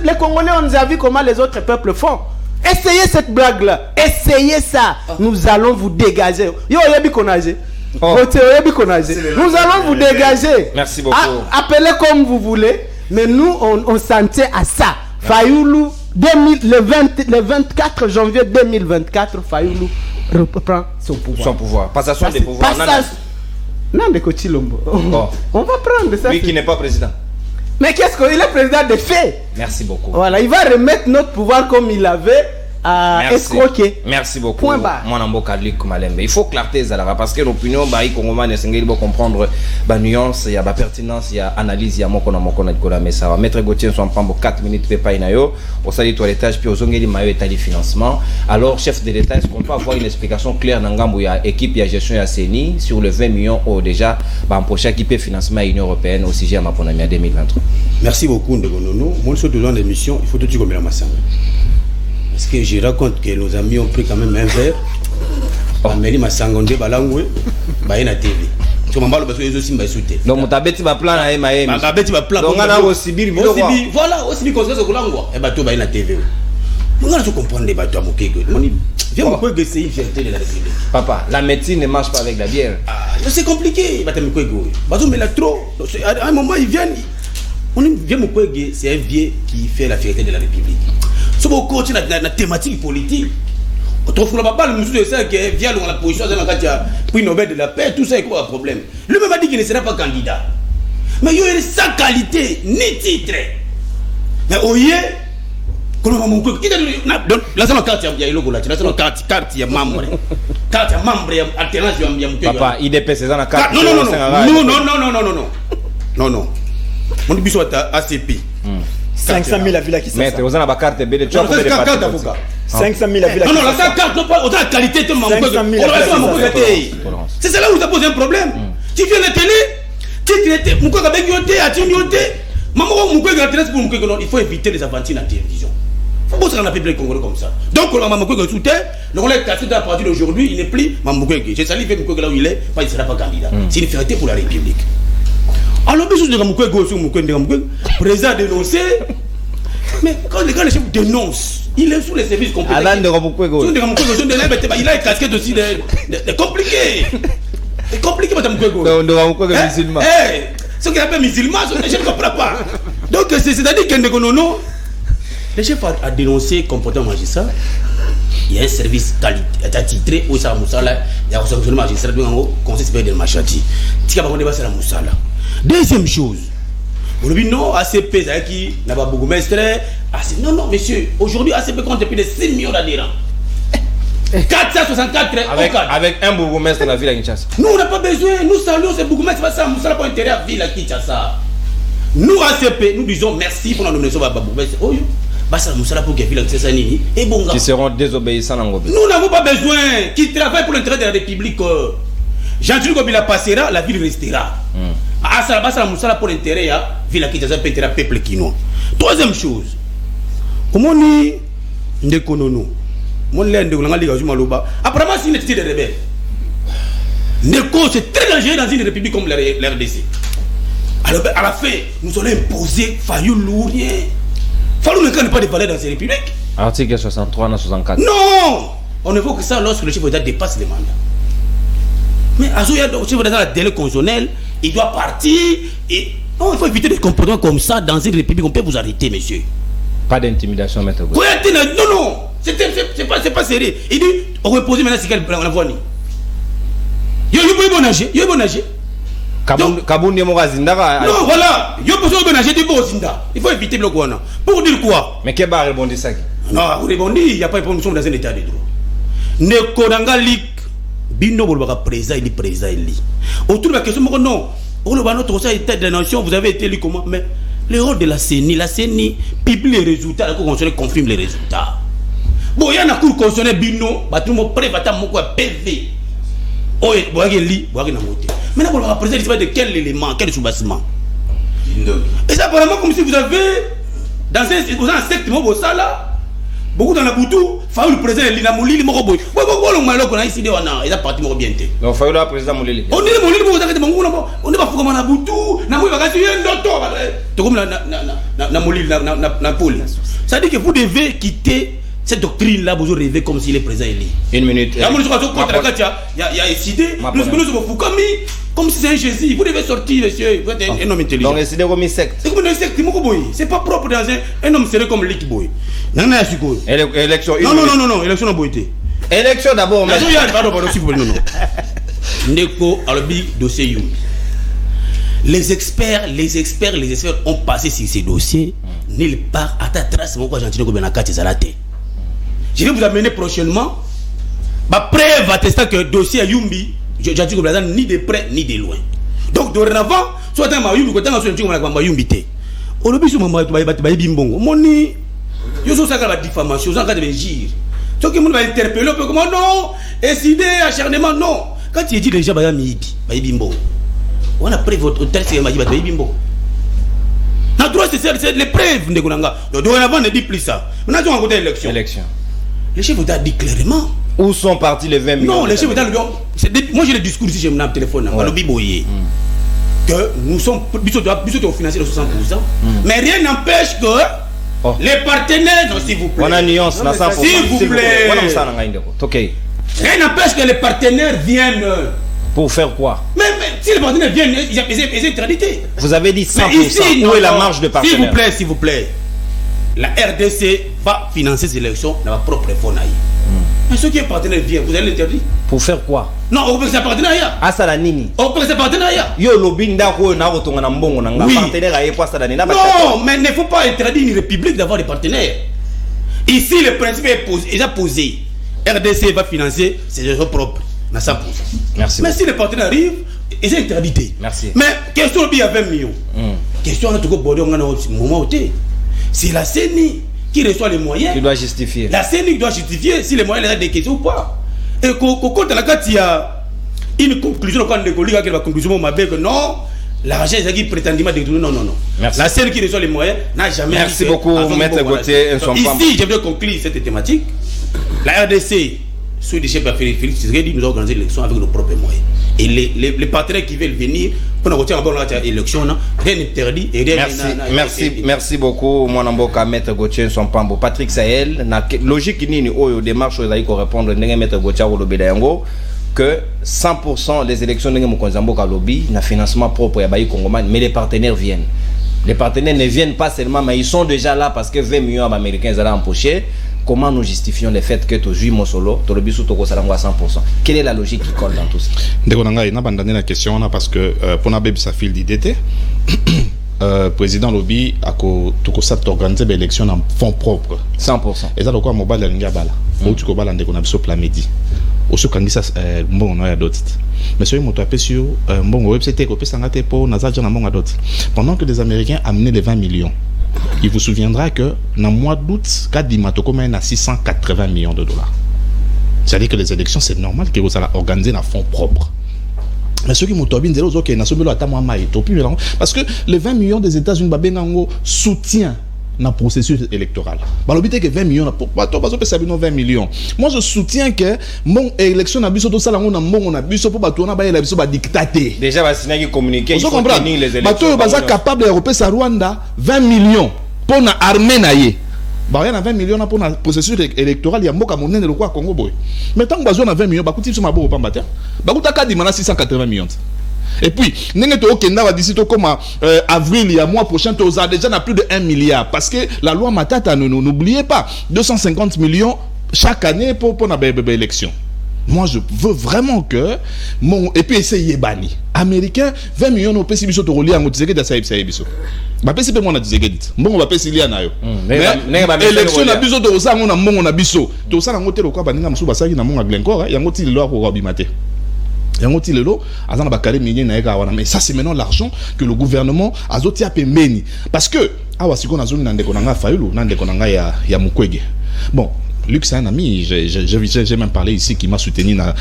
les Congolais on nous a vu comment les autres peuples font. Essayez cette blague là. Essayez ça. Nous allons vous dégager. Yo yebi konaje. Nous allons vous dégager. Merci beaucoup. Appelez comme vous voulez. Mais nous, on s'en tient à ça. Fayoulou, le 24 janvier 2024, Fayoulou reprend son pouvoir. Son pouvoir. Passation des pouvoirs. Non, de Kochilombo. On va prendre ça. Lui qui n'est pas président. Mais qu'est-ce qu'il est président de fait? Merci beaucoup. Voilà, il va remettre notre pouvoir comme il avait à escroquer. Merci beaucoup. Point barre. Il faut clarté Zalara parce que l'opinion bah il Congolais il faut comprendre bah nuance, il y a bah pertinence, il y a analyse, il y a moko na kola mais ça va mettre Gauthier son prendre 4 minutes pepa inayo au sali toilettage puis aux ongeli mayo état de financement. Alors chef de l'État, est-ce qu'on peut avoir une explication claire dans ngambo ya équipe ya gestion ya CENI sur le 20 millions au déjà bah en prochain équipe financement à l'Union européenne au sujet à Maponami 2023. Merci beaucoup Ndegonono. Moi je te donne l'émission, il faut tout comme la massanga. Parce que je raconte que nos amis ont pris quand même un verre. Ameli Masangondé Balangwe, Baena TV. Tu m'en parles parce que les autres sont sautés. Donc, tu as bêti ma plan à Emae. Tu as bêti ma plan. Donc, on a aussi bien. Voilà, aussi bien qu'on se colangwa. Et bateau Baena TV. On a tout comprendre les bateaux à mon kego. Viens me quoi que c'est une fierté de la République. Papa, la médecine ne marche pas avec la bière. C'est compliqué. Bateau me quoi go. Bateau me la trop. À un moment, ils viennent. On vient me quoi que c'est un vieux qui fait la fierté de la République. Si vous continuez la thématique politique, on trouve pas le monsieur de ça qui vient dans la position de la prix Nobel de la paix, tout ça est quoi le problème? Lui-même a dit qu'il ne sera pas candidat. Mais il y a sa qualité, ni titre. Mais oye, quand on va mon qui donc la seule carte il y a le gola, la seule carte il y a membre. Carte membre alternance il y a papa, IDP c'est dans la carte. Non. Mon biso à ACP. 500 000 à Villa qui s'est maître, vous avez la carte BD, tu as combien de parties? 500 000 à Villa. Non, la carte, on a la qualité de mon c'est là où ça pose un problème. Tu viens de télé, tu traites, mon coq avec yoté, à Tinyoté, maman, mon coq intéresse pour mon coq, il faut éviter les aventures à la télévision. Il faut qu'on a publié Congolais comme ça. Donc, on a mon coq soutien, le relais cassé à partir d'aujourd'hui, il n'est plus mon coq. J'ai sali fait mon coq là où il est, il ne sera pas candidat. C'est une fierté pour la République. Alors, bien sûr, le président dénoncé. Mais quand les chefs dénoncent, il est sous les services compétents. Il a une casquette aussi de compliqué. C'est compliqué, madame Kwego. Ce qu'il appelle musulman, je ne comprends pas. Donc, c'est-à-dire que le chef a dénoncé comportement magistrat. Il y a un service titré où ça Moussala, il y a un fonctionnement magistrat du conseil supérieur de Machati. Tu as pas dépassé la Moussala. Deuxième chose, on dit non, ACP, qui n'a pas beaucoup maître. Non, monsieur, aujourd'hui ACP compte plus de 6 millions d'adhérents. 464 avec un bourgmestre de la ville à Kinshasa. Nous, on n'a pas besoin, nous saluons ces bourgmestres, ça n'a pas intérêt à la ville à Kinshasa. Nous, ACP, nous disons merci pour la nomination de bourgmestre. Oh, Bassa Moussala pour que la ville à Kinshasa Nini et Bonga. Qui seront désobéissants en Gobi. Nous n'avons pas besoin, qui travaillent pour l'intérêt de la République. Jean-Claude Gobila passera, la ville restera. Bassa Moussala pour l'intérêt de la ville à Kinshasa, le peuple kinois. Troisième chose, comment on dit qu'on apparemment, c'est une attitude de rebelle. Neko, c'est très dangereux dans une république comme la RDC. Alors, à la fin, nous allons imposer Fayoulou rien. Fayoulou ne connaît pas de valeur dans ces républiques. Article 63 à 64. Non! On évoque ça lorsque le chef d'État dépasse les mandats. Mais à ce moment-là, le chef d'État a délai constitutionnel, il doit partir. Et non, il faut éviter des comportements comme ça dans une république. On peut vous arrêter, monsieur. Pas d'intimidation, maître Gauthier. Non, c'est pas sérieux. Il dit, on va poser maintenant si quelqu'un on la voit. Yo bon nager. Kabundi Morazindara. Non, voilà. Yo bon nager du bon Zinda. Il faut éviter le Guana. Pour dire quoi? Mais qu'est-ce que répondre ça? Non, vous répondez, il n'y a pas de problème, nous sommes dans un état de droit. Ne Kodanga Lik, Bino Bolbaka président, il est président, il est. Autour de la question, non. Oh, le notre état de la nation, vous avez été élu comment? Mais le rôle de la CENI publie les résultats, la Cour constitutionnelle confirme les résultats. Bon, il y a une Cour constitutionnelle Bino, tout le monde prévata mon quoi PV. Oh, il y a un lit, il y a un moté. Maintenant, le président, il ne sait pas de quel élément, quel sous-bassement. Et c'est apparemment comme si vous avez, dans un secte, beaucoup dans la boutou, Faoul le président, il a mouli, il m'a dit, on a ici, il a parti bien. Donc, Faoul le président, Moulili. On est mouli, on est pas comme la boutou, on est pas comme la mouli, la police. Ça dit que vous devez quitter cette doctrine-là, vous rêvez comme si le président est lié. Une minute. Il y a décidé, nous sommes comme si c'est un Jésus. Vous devez sortir, monsieur. Vous êtes un homme intelligent. Donc, c'est comme une secte. C'est comme une secte. C'est pas propre dans un homme sérieux comme Lick Boy. Élection. Non, élection n'a pas été. Élection d'abord. Pardon, s'il vous plaît, non. Neko, Alobi, dossier Youm. Les experts ont passé sur ces dossiers. Nulle part, à ta trace, mon quoi, j'entends que Benakati Zalate. Je vais vous amener prochainement. Ma preuve attestant que le dossier à Yumbi, j'ai dit que ni de près ni de loin. Donc dorénavant, soit un Yumbi, quand on a un Yumbi, on a vu sur ma bimbongo. Moni, je suis la diffamation, je suis en train de gire. Donc il m'a interpellé, comment non, décider, acharnement, non. Quand il dit déjà, il bimbo. On a pris votre hôtel, c'est un bimbo. La droit, c'est les preuves. Dorénavant, ne dit plus ça. Maintenant, on a côté élection. Les chefs d'État disent clairement. Où sont partis les 20 millions? Non, les chefs d'État, moi j'ai le discours ici, j'ai mon téléphone, que nous sommes financés de 60%, mais rien n'empêche que les partenaires, non, s'il vous plaît. On a nuance, s'il vous plaît. Rien n'empêche que les partenaires viennent. Pour faire quoi? Mais si les partenaires viennent, ils ont interdité. Vous avez dit 100%. Ici, où est la marge de partenaires? S'il vous plaît. La RDC va financer ces élections dans ma propre fonds. Mais ceux qui est partenaire viennent, vous allez l'interdire. Pour faire quoi? Non, on peut que c'est partenariat. Ah, ça la nini. On peut que c'est partenariat. Yo lobbying d'ako na rotonga na mbongo na partenaire aye quoi ça la nina. Non, mais il ne faut pas interdire une république d'avoir des partenaires. Ici, le principe est déjà posé. RDC va financer ses élections propres. À 100%. Merci. Mais si les partenaires arrivent, ils sont interdités. Merci. Mais question il y a 20 millions. Question tout le moment où c'est la CENI qui reçoit les moyens. Qui doit justifier. La CENI doit justifier si les moyens ont des questions ou pas. Et quand il y a une conclusion, quand les collègues ont la conclusion, que non, l'argent est qui prétendument détourné. Non. Merci. La CENI qui reçoit les moyens n'a jamais. Merci beaucoup, Maître Gauthier. Ici, je veux conclure cette thématique. La RDC, sous les chefs Félix Tshisekedi, nous avons organisé l'élection avec nos propres moyens. Et les partenaires qui veulent venir pour nous retirer encore l'élection, rien n'interdit et rien merci beaucoup, mon amboka Maître Gauthier Sompambo. Patrick Sahel, na logique ni au démarche aux aïko répondre n'engé Maître Gauthier au lobby d'ayango que 100% les élections n'engé mokonzamboka lobby na financement propre ya baï Congoman, mais les partenaires viennent. Les partenaires ne viennent pas seulement, mais ils sont déjà là parce que 20 millions d'Américains allaient empocher. Comment nous justifions le fait que tu joues mon solo, tu le toko salango à 100%? Quelle est la logique qui colle dans tout ça? Dekonanga, il n'a pas abandonné la question là parce que pour n'avoir sa file d'idée, président lobby a toko ça organiser des élections en fonds propres. 100%. Et ça le quoi mobile linga bala. Où tu combats l'ande qu'on a besoin plat midi. Au ce qu'on dit ça bon on a d'autres. Mais celui moto appelé sur bon website ko pesa ngate po naza jana mon d'autres. Pendant que les Américains amenaient les 20 millions. Il vous souviendra que dans le mois d'août, Kadima Tokoma a 680 millions de dollars. C'est-à-dire que les élections, c'est normal que vous allez organiser un fonds propre. Mais ceux qui m'ont dit parce que les 20 millions des États-Unis soutient le processus électoral. L'objet que 20 millions, parce que 20 millions. Moi, je soutiens que mon élection n'a pas de dictater. Déjà, il faut communiquer. Il faut comprendre. Les élections. Capable de Rwanda 20 millions pour l'armée. Il y a 20 millions pour le processus électoral. Il y a beaucoup de monde au Congo. Mais tant que vous avez 20 millions, vous avez 680 millions. Et puis, d'ici comme avril, il y a mois prochain, tu as déjà plus de 1 milliard. Parce que la loi Matata, n'oubliez pas, 250 millions chaque année pour l'élection. Moi, je veux vraiment que et puis essayer bani. Américain, 20 millions de pesos biso to relier en Tshisekedi da saïb biso. Ba pesi pe mo na Tshisekedi. Mbongo ba pesi lia na yo. Élection na biso to sa ngona mbongo na biso. To sa na ngote lokwa baninga msuba saki na monga Glencore, yango ti lelo ko robimate. Yango ti lelo azana ba kale millions na eka wana. Mais ça c'est maintenant l'argent que le gouvernement azoti a pembeni. Parce que awa siko na zone na ndeko na nga Fayulu, na ndeko na nga ya Mukwege. Bon, Luc, c'est un ami, j'ai même parlé ici qui m'a soutenu na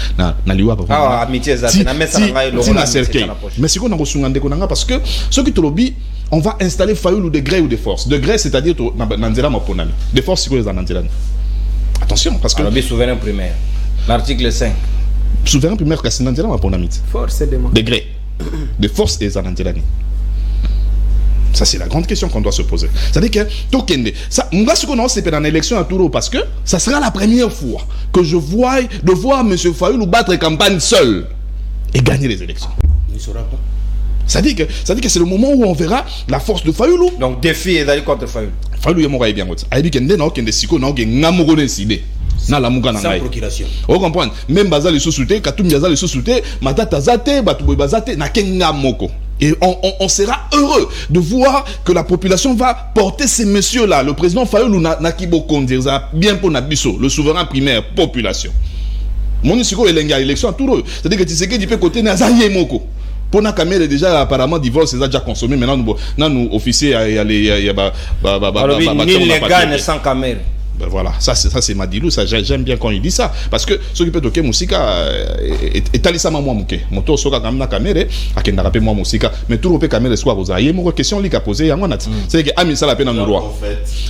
liwa. Ah, amitié, ça c'est mais c'est qu'on a reçu un déconnant parce que ce qui te lobby, on va installer Fayulu de gré ou de force. De gré, c'est-à-dire Nanzela Maponami. De force, c'est quoi les Nanzela? Attention, parce que. Le souverain primaire. L'article 5. Souverain primaire, c'est Nanzela Maponami. Force et démocratie. De gré. De force et Nanzela. Ça, c'est la grande question qu'on doit se poser. C'est-à-dire que, ça, ce qu'on a, c'est dans l'élection à Touro, parce que ça sera la première fois que je vois M. Fayulu battre campagne seul et gagner les élections. Il ne saura pas. C'est-à-dire que c'est le moment où on verra la force de Fayulu. Donc, défi est d'aller contre Fayulu. Fayulu, il y a bien d'autres. Il y a sans procuration. Vous comprenez? Même Bazal est sous-souté, Katoum Yazal est sous-souté, Matata Zate, Batouboy Bazate, Nakenga Moko. Et on sera heureux de voir que la population va porter ces messieurs-là. Le président Fayulu Nakibo Kondir, bien pour Nabiso, le souverain primaire, population. Mon isiko est l'élection à tout. C'est-à-dire que tu sais que tu peux côté Nazaye Moko. Pour na caméra déjà apparemment divorce c'est déjà consommé maintenant nous officiers il y a les ni les gagne sans caméra. Ben voilà, ça c'est Madilou, ça j'aime bien quand il dit ça parce que ce qui peut toquer musika est alisa moi muke moto soka kamna caméra akenda rapé moi musika mais tout le caméra soit vous ayez mon question li ka poser yango nati c'est que ami ça la peine en roi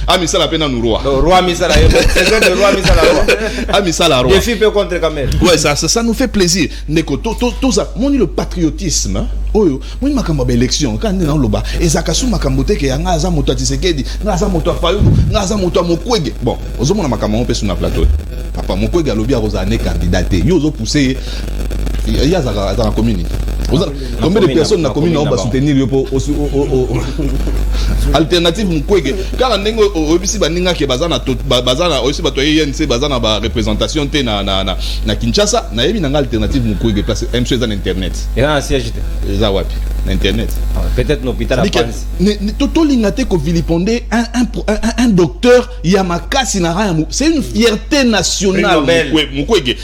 ami ça la peine en roi le roi mi ça la c'est le roi mi ça la roi ami ça la roi défi peut contre caméra ouais ça nous fait plaisir neko tout ça mon le patriotisme oyo moi makambo ba élection quand on loba ezakasu makambo te ke yanga za moto Tshisekedi ngaza moto Fayulu ngaza moto Mukwege bon ozomona makambo pe sur na plateau papa Mukwege alobi arozane candidat yo ozo pousser il y a za commune combien de personnes na commune on va soutenir yo pour alternative Mukwege car ndenge obisi baninga ke bazana aussi bato YNC bazana ba représentation te na Kinshasa na yebi na alternative Mukwege place MC dans internet et un siège za wapi na internet peut-être l'hôpital à Paris toto lingate ko viliponder un docteur Yamakasi na Raya c'est une fierté nationale Mukwege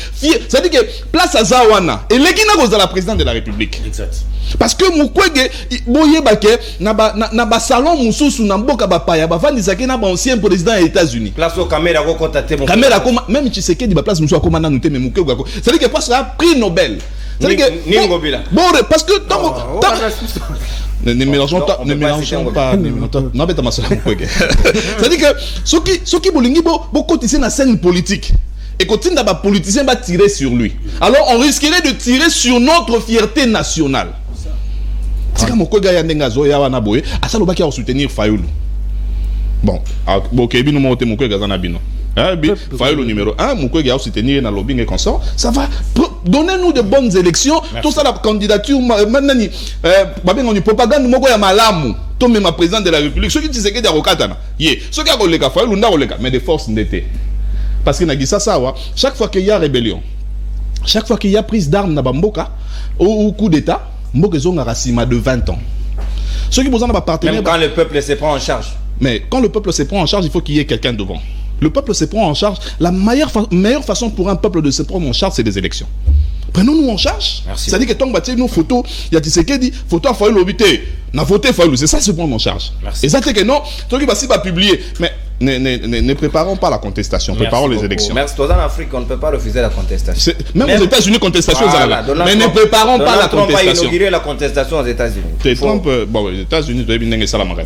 ça dit que place à Zawana et legina ko za la président de la République exact parce que Mukwege boye bake na ba salon mususu na mboka ba paya ba vandisaki na ba ancien président des États-Unis place au caméra ko contacter mon caméra comme même Tshisekedi ba place mususu comme na nous te mais Mukwege ça dit que passe un prix Nobel ça dit que bon parce que ne mélangeons pas non bête ma soeur Mukwege ça dit que ce qui bolingi beaucoup ici na scène politique et continue d'aba politicien va tirer sur lui alors on risquerait de tirer sur notre fierté nationale. C'est comme Mukwege ya ndenga zo ya wana boye asa lobaki a soutenir Fayulu bon OK bino mo te Mukwege za na bino Fayulu numéro 1 Mukwege a soutenir na lobbying et consort ça va donner nous de bonnes élections. Tout ça la candidature maintenant babenga ni propagande moko ya malamu to même président de la République ceux qui disent que d'arokatana ceux qui a koleka Fayulu nda koleka mais de force ndete parce que nagisa sawa chaque fois qu'il y a rébellion chaque fois qu'il y a prise d'armes na bamboka ou coup d'état mboka zonga rasima de 20 ans ceux qui besoin de partenaire même quand le peuple se prend en charge mais quand le peuple se prend en charge il faut qu'il y ait quelqu'un devant. Le peuple se prend en charge. La meilleure façon pour un peuple de se prendre en charge, c'est des élections. Prenons-nous en charge. C'est-à-dire que tant que nos photos, il y a Tshisekedi, photo à Fayulu l'obité. On a voté Fayulu, c'est ça se prendre en charge. Et ça, c'est que non, tant qu'il va publier. Mais ne préparons pas la contestation, préparons les élections. Merci. Dans l'Afrique, on ne peut pas refuser la contestation. Même aux États-Unis, contestation, mais ne préparons pas la contestation. On va inaugurer la contestation aux États-Unis. Trump, bon, les États-Unis,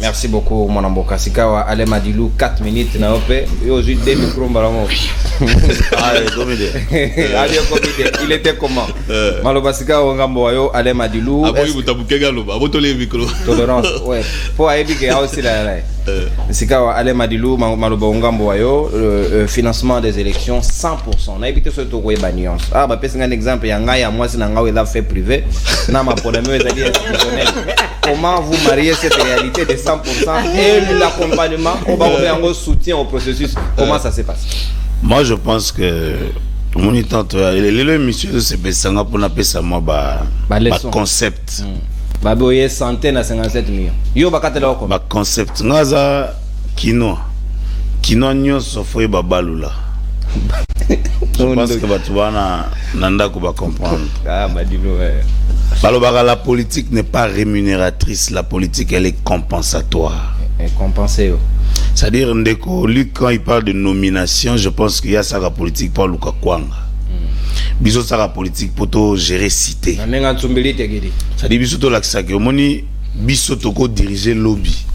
merci beaucoup, mon amboka. Sikawa, Ale Madilou, 4 minutes, naope. Et aujourd'hui, 2 micros, baramo. Il était comment? Malobasika, Ongambo, Ale Madilou. Après, vous tabouké galoba, vous les micros. Tolérance, ouais. Pour Aïbi, qui a aussi la. Sika Ale Madilou Maloba Ngambo wayo financement des élections 100%. On a évité ce tour ba nuance. Ah ba pesa un exemple ya nga ya moi sina nga la fait privé na ma problème ezali institutionnel. Comment vous mariez cette réalité de 100% et l'accompagnement on va faire un soutien au processus. Comment ça se passe? Moi je pense que mon les monsieur c'est pesanga pour na pesa moi ba concept. Baboye santé na 57 millions. Yo bakatela ko. Ba concept ngaza kino nyonso foi babalula. Je pense que batu bana nanda ko ba comprendre. Ah Madilo Balobaka, la politique n'est pas rémunératrice, la politique elle est compensatoire. Et compensée. C'est-à-dire Ndeko lui quand il parle de nomination, je pense qu'il y a ça la politique pour Luka Kwanga. Biso ça la politique pour to gérer cité. C'est-à-dire biso to l'accès que moni biso to ko diriger lobby.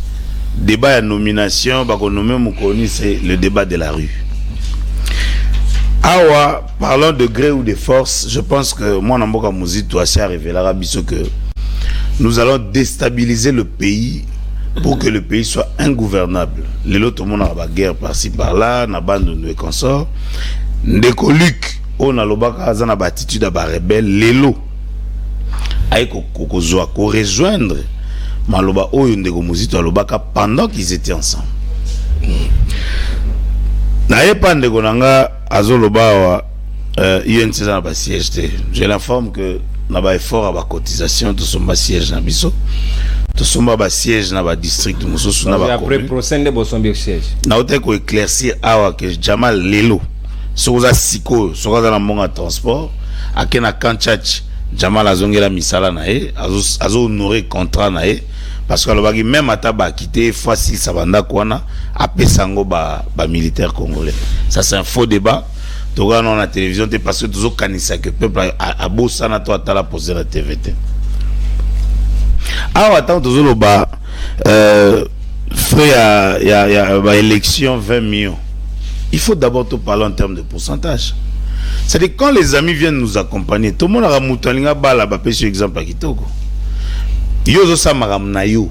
Débat à nomination, ba ko nommer Mukoni c'est le débat de la rue. Awa, parlant de gré ou de force, je pense que moi Namboka Mouzito a révélé à biso que nous allons déstabiliser le pays pour que le pays soit ingouvernable. Les autres monde a la guerre par-ci par-là, na bande de consorts. Ndeko Luc on a lobaka azana ba attitude ba rebelle lelo ay ko rejoindre maloba oyo ndeko Muzito alobaka pendant qu'ils étaient ensemble. Na yepa ndeko nanga azoloba wa UNC na ba siège. Je l'informe que na ba effort à ba cotisation to somba siège na biso. To somba ba siège na ba district mususu na ba après procès de Bosombi siège. Na ote ko éclaircir awa que Jamal lelo soza siko soza na monga transport akena kanchach Jamal azongela misala na e azo honorer contrat na e parce que alobaki même ata ba quitter fois si sabanda kwana apesango ba militaire congolais. Ça c'est un faux débat. Toga na la télévision te parce que toujours kanisa que peuple a bossa na to ata la poser la TVT. Ah attends toujours le bas frère il y a élection 20 millions. Il faut d'abord te parler en termes de pourcentage. C'est-à-dire quand les amis viennent nous accompagner, tout le monde a moutalinga bala ba pèse exemple à Kitoko. Yo zo sa maram na yo.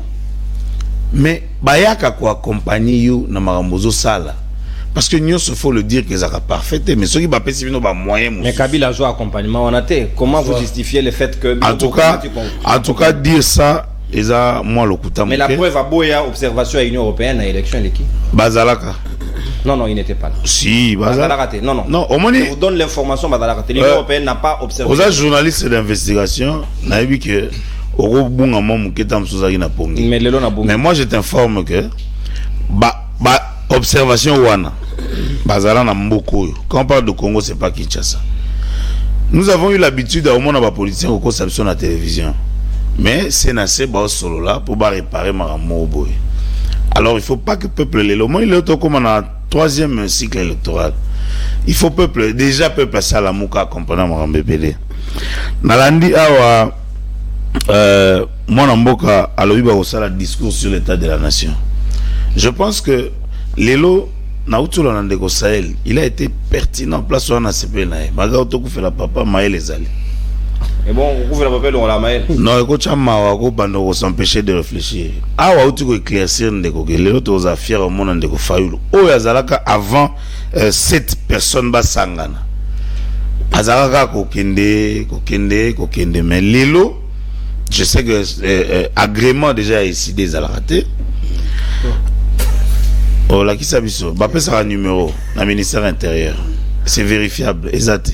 Mais bayaka ko accompagner yo na maramozo sala. Parce que nous il faut le dire que ça va parfait mais ceux qui ba pèse bino ba moyen. Mais Kabila joue accompagnement on a été. Comment vous justifiez le fait que en tout cas dire ça et ça moi le kuta. Mais la preuve à boya observation à l'Union européenne à élection l'équipe. Bazalaka. Non, il n'était pas là. Si, Bazalaka. Non. Au moins, je vous donne l'information, Bazalaka. L'Union européenne n'a pas observé. Aux journalistes d'investigation, n'a vu que mais moi je t'informe que observation wana Bazala na mboko. Quand on parle de Congo, c'est pas Kinshasa. Nous avons eu l'habitude à au moins avoir politicien au conception de la télévision. Mais c'est nassé solo là pour réparer ma boy. Alors il faut pas que le peuple l'ait. Au moins il est comme on a troisième cycle électoral. Il faut peuple déjà peuple Salamouka accompagner Marambepele. Nalandi awa mon mboka alobiba osala discours sur l'état de la nation. Je pense que Lelo Nautula Nandeko Sahel, il a été pertinent place on a CP nae. Maga otoku fait la papa Maël ezali. Et bon, vous faites la papel on la Maël. Non, écoute mawa ko bando s'empêcher de réfléchir. Awa otuko éclaircir ndeko ke Lelo to za fier au monde ndeko Fayulu. O yazalaka avant 7 personnes basangana. Azalaka kokende mais Lelo je sais que agrément déjà ici des raté. Oh là qui s'abisso, bapé ça un numéro dans ministère intérieur. C'est vérifiable, exact.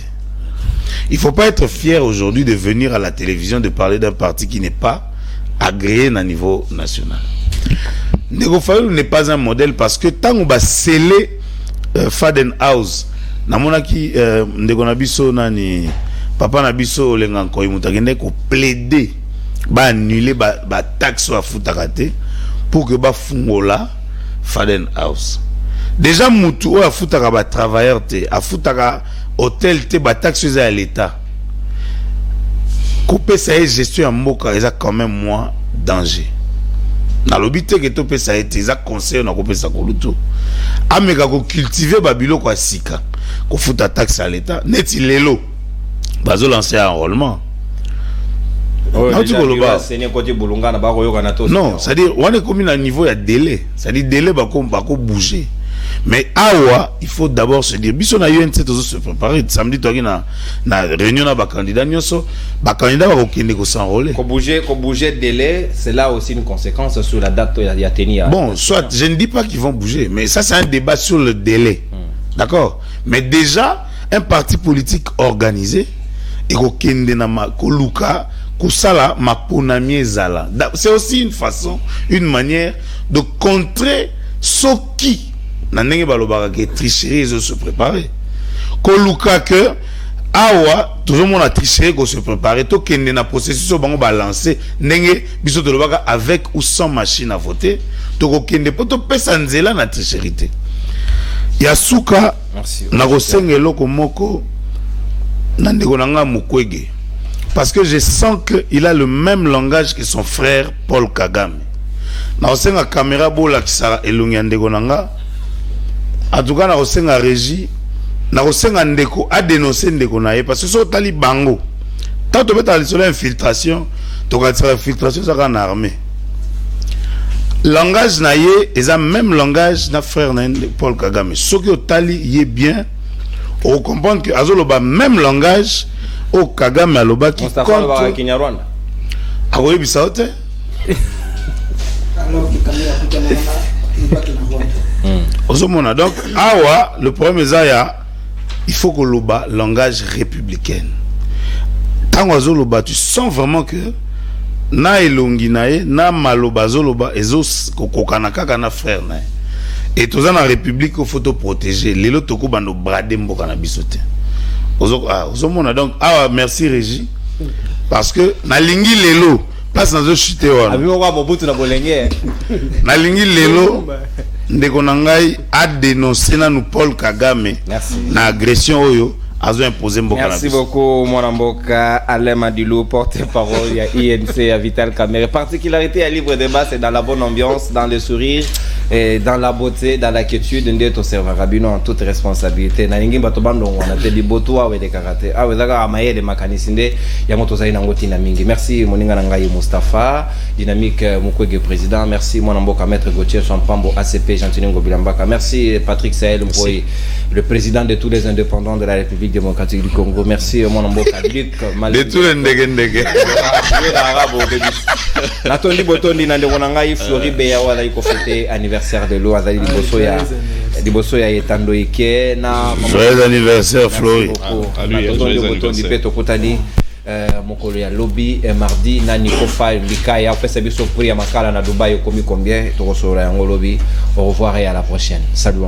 Il faut pas être fier aujourd'hui de venir à la télévision de parler d'un parti qui n'est pas agréé à niveau national. Ndeko Fayulu n'est pas un modèle parce que tant on va sceller Faden House, namona ki ndeko nabiso nani papa nabiso lenga ko imutagende ko plaider ba annuler ba taxe wa futakate pour que ba fungola Faden House. Déjà mutu o afutaka ba travailleur te afutaka hôtel te ba taxe à l'état. Couper ça gestion en moka ça quand même moins danger. Na lobité que to pesa été ça conseil na couper ça ko luto. Ameka ko cultiver babilo kwa sika. Ko futa taxe à l'état. Neti lelo. Bazo lancer un enrôlement. Non, c'est-à-dire on est comme à niveau il y a délai, c'est-à-dire délai va bouger. Mais awa, il faut d'abord se dire, biso na UNC tous se préparer. Samedi toi na réunion na ba candidat nyoso, ba candidat va okende ko s'enrôler. Ko bouger délai, c'est là aussi une conséquence sur la date il y a tenu. Bon, soit je ne dis pas qu'ils vont bouger, mais ça c'est un débat sur le délai. D'accord? Mais déjà un parti politique organisé et ko kende na ma ko luka ko sala maponamie zala. C'est aussi une façon, une manière de contrer ce qui Nandenge balobaka que tricherie ils se préparer. Koluka que awa tout le monde a triché qu'on se préparer to kende na processus bango balancer ndenge biso to lobaka avec ou sans machine à voter to ko kende poto pesa nzela na tricherie. Yasuka na kosengelo komoko nandeko nanga Mukwege parce que je sens que il a le même langage que son frère Paul Kagame. Na kosenga caméra bola kisara elungi ndeko nanga. En tout cas, na kosenga régie, na kosenga ndeko a dénoncer ndeko na ye parce que so tali bango. Tant to beta sur l'infiltration, to ka tsara infiltration ça en armée. Langage na ye, et ça même langage na frère na Paul Kagame. Ce que tali ye bien, on comprend que azoloba même langage au Kagame aloba qui compte. Mustafa Kinyarwanda. A oui bisaote. Alors que donc, awa, le problème est il faut que l'oba langage républicain. Tant que l'oba, tu sens vraiment que na elongi nae, na maloba zoloba, ezos kokanaka kana frère nae. Et tous en république, il faut te protéger. Les autres toko bando brade mboka na bisote. Donc, awa, merci Régie, parce que na lingi lelo. Place dans un chute na lingi lelo ndeko nangai a dénoncé na nous Paul Kagame na agression oyo azo imposer mboka. Merci beaucoup mon mboka Alain Madilou, porte-parole ya INC à Vital Kamerhe. Particularité à Livre Débat, c'est dans la bonne ambiance, dans le sourire et dans la beauté, dans la quiétude de serveur Rabino en toute responsabilité. Na lingi bato bando wana te di boto awe de karaté. Awe zaka amaye de makanisinde ya moto zai na ngoti na mingi. Merci moninga na ngai Mustafa, dynamique Mukwege président. Merci mon mboka maître Gauthier Champambo ACP Gentilin Bilambaka. Merci Patrick Sahel Mboy, le président de tous les indépendants de la République démocratique du Congo. Merci mon mboka Luc de tous les ndege. Natondi botondi na ndeko na ngai Floribe ya wala iko fêter anniversaire de l'eau azali liboso ya etando ike na joyeux anniversaire Flori. Natondi botondi peto kutani mokolo ya lobby mardi na Nikofa Mbika ya pesa biso prix ya makala na Dubai komi combien to kosola yango lobby. Au revoir et à la prochaine. Salut.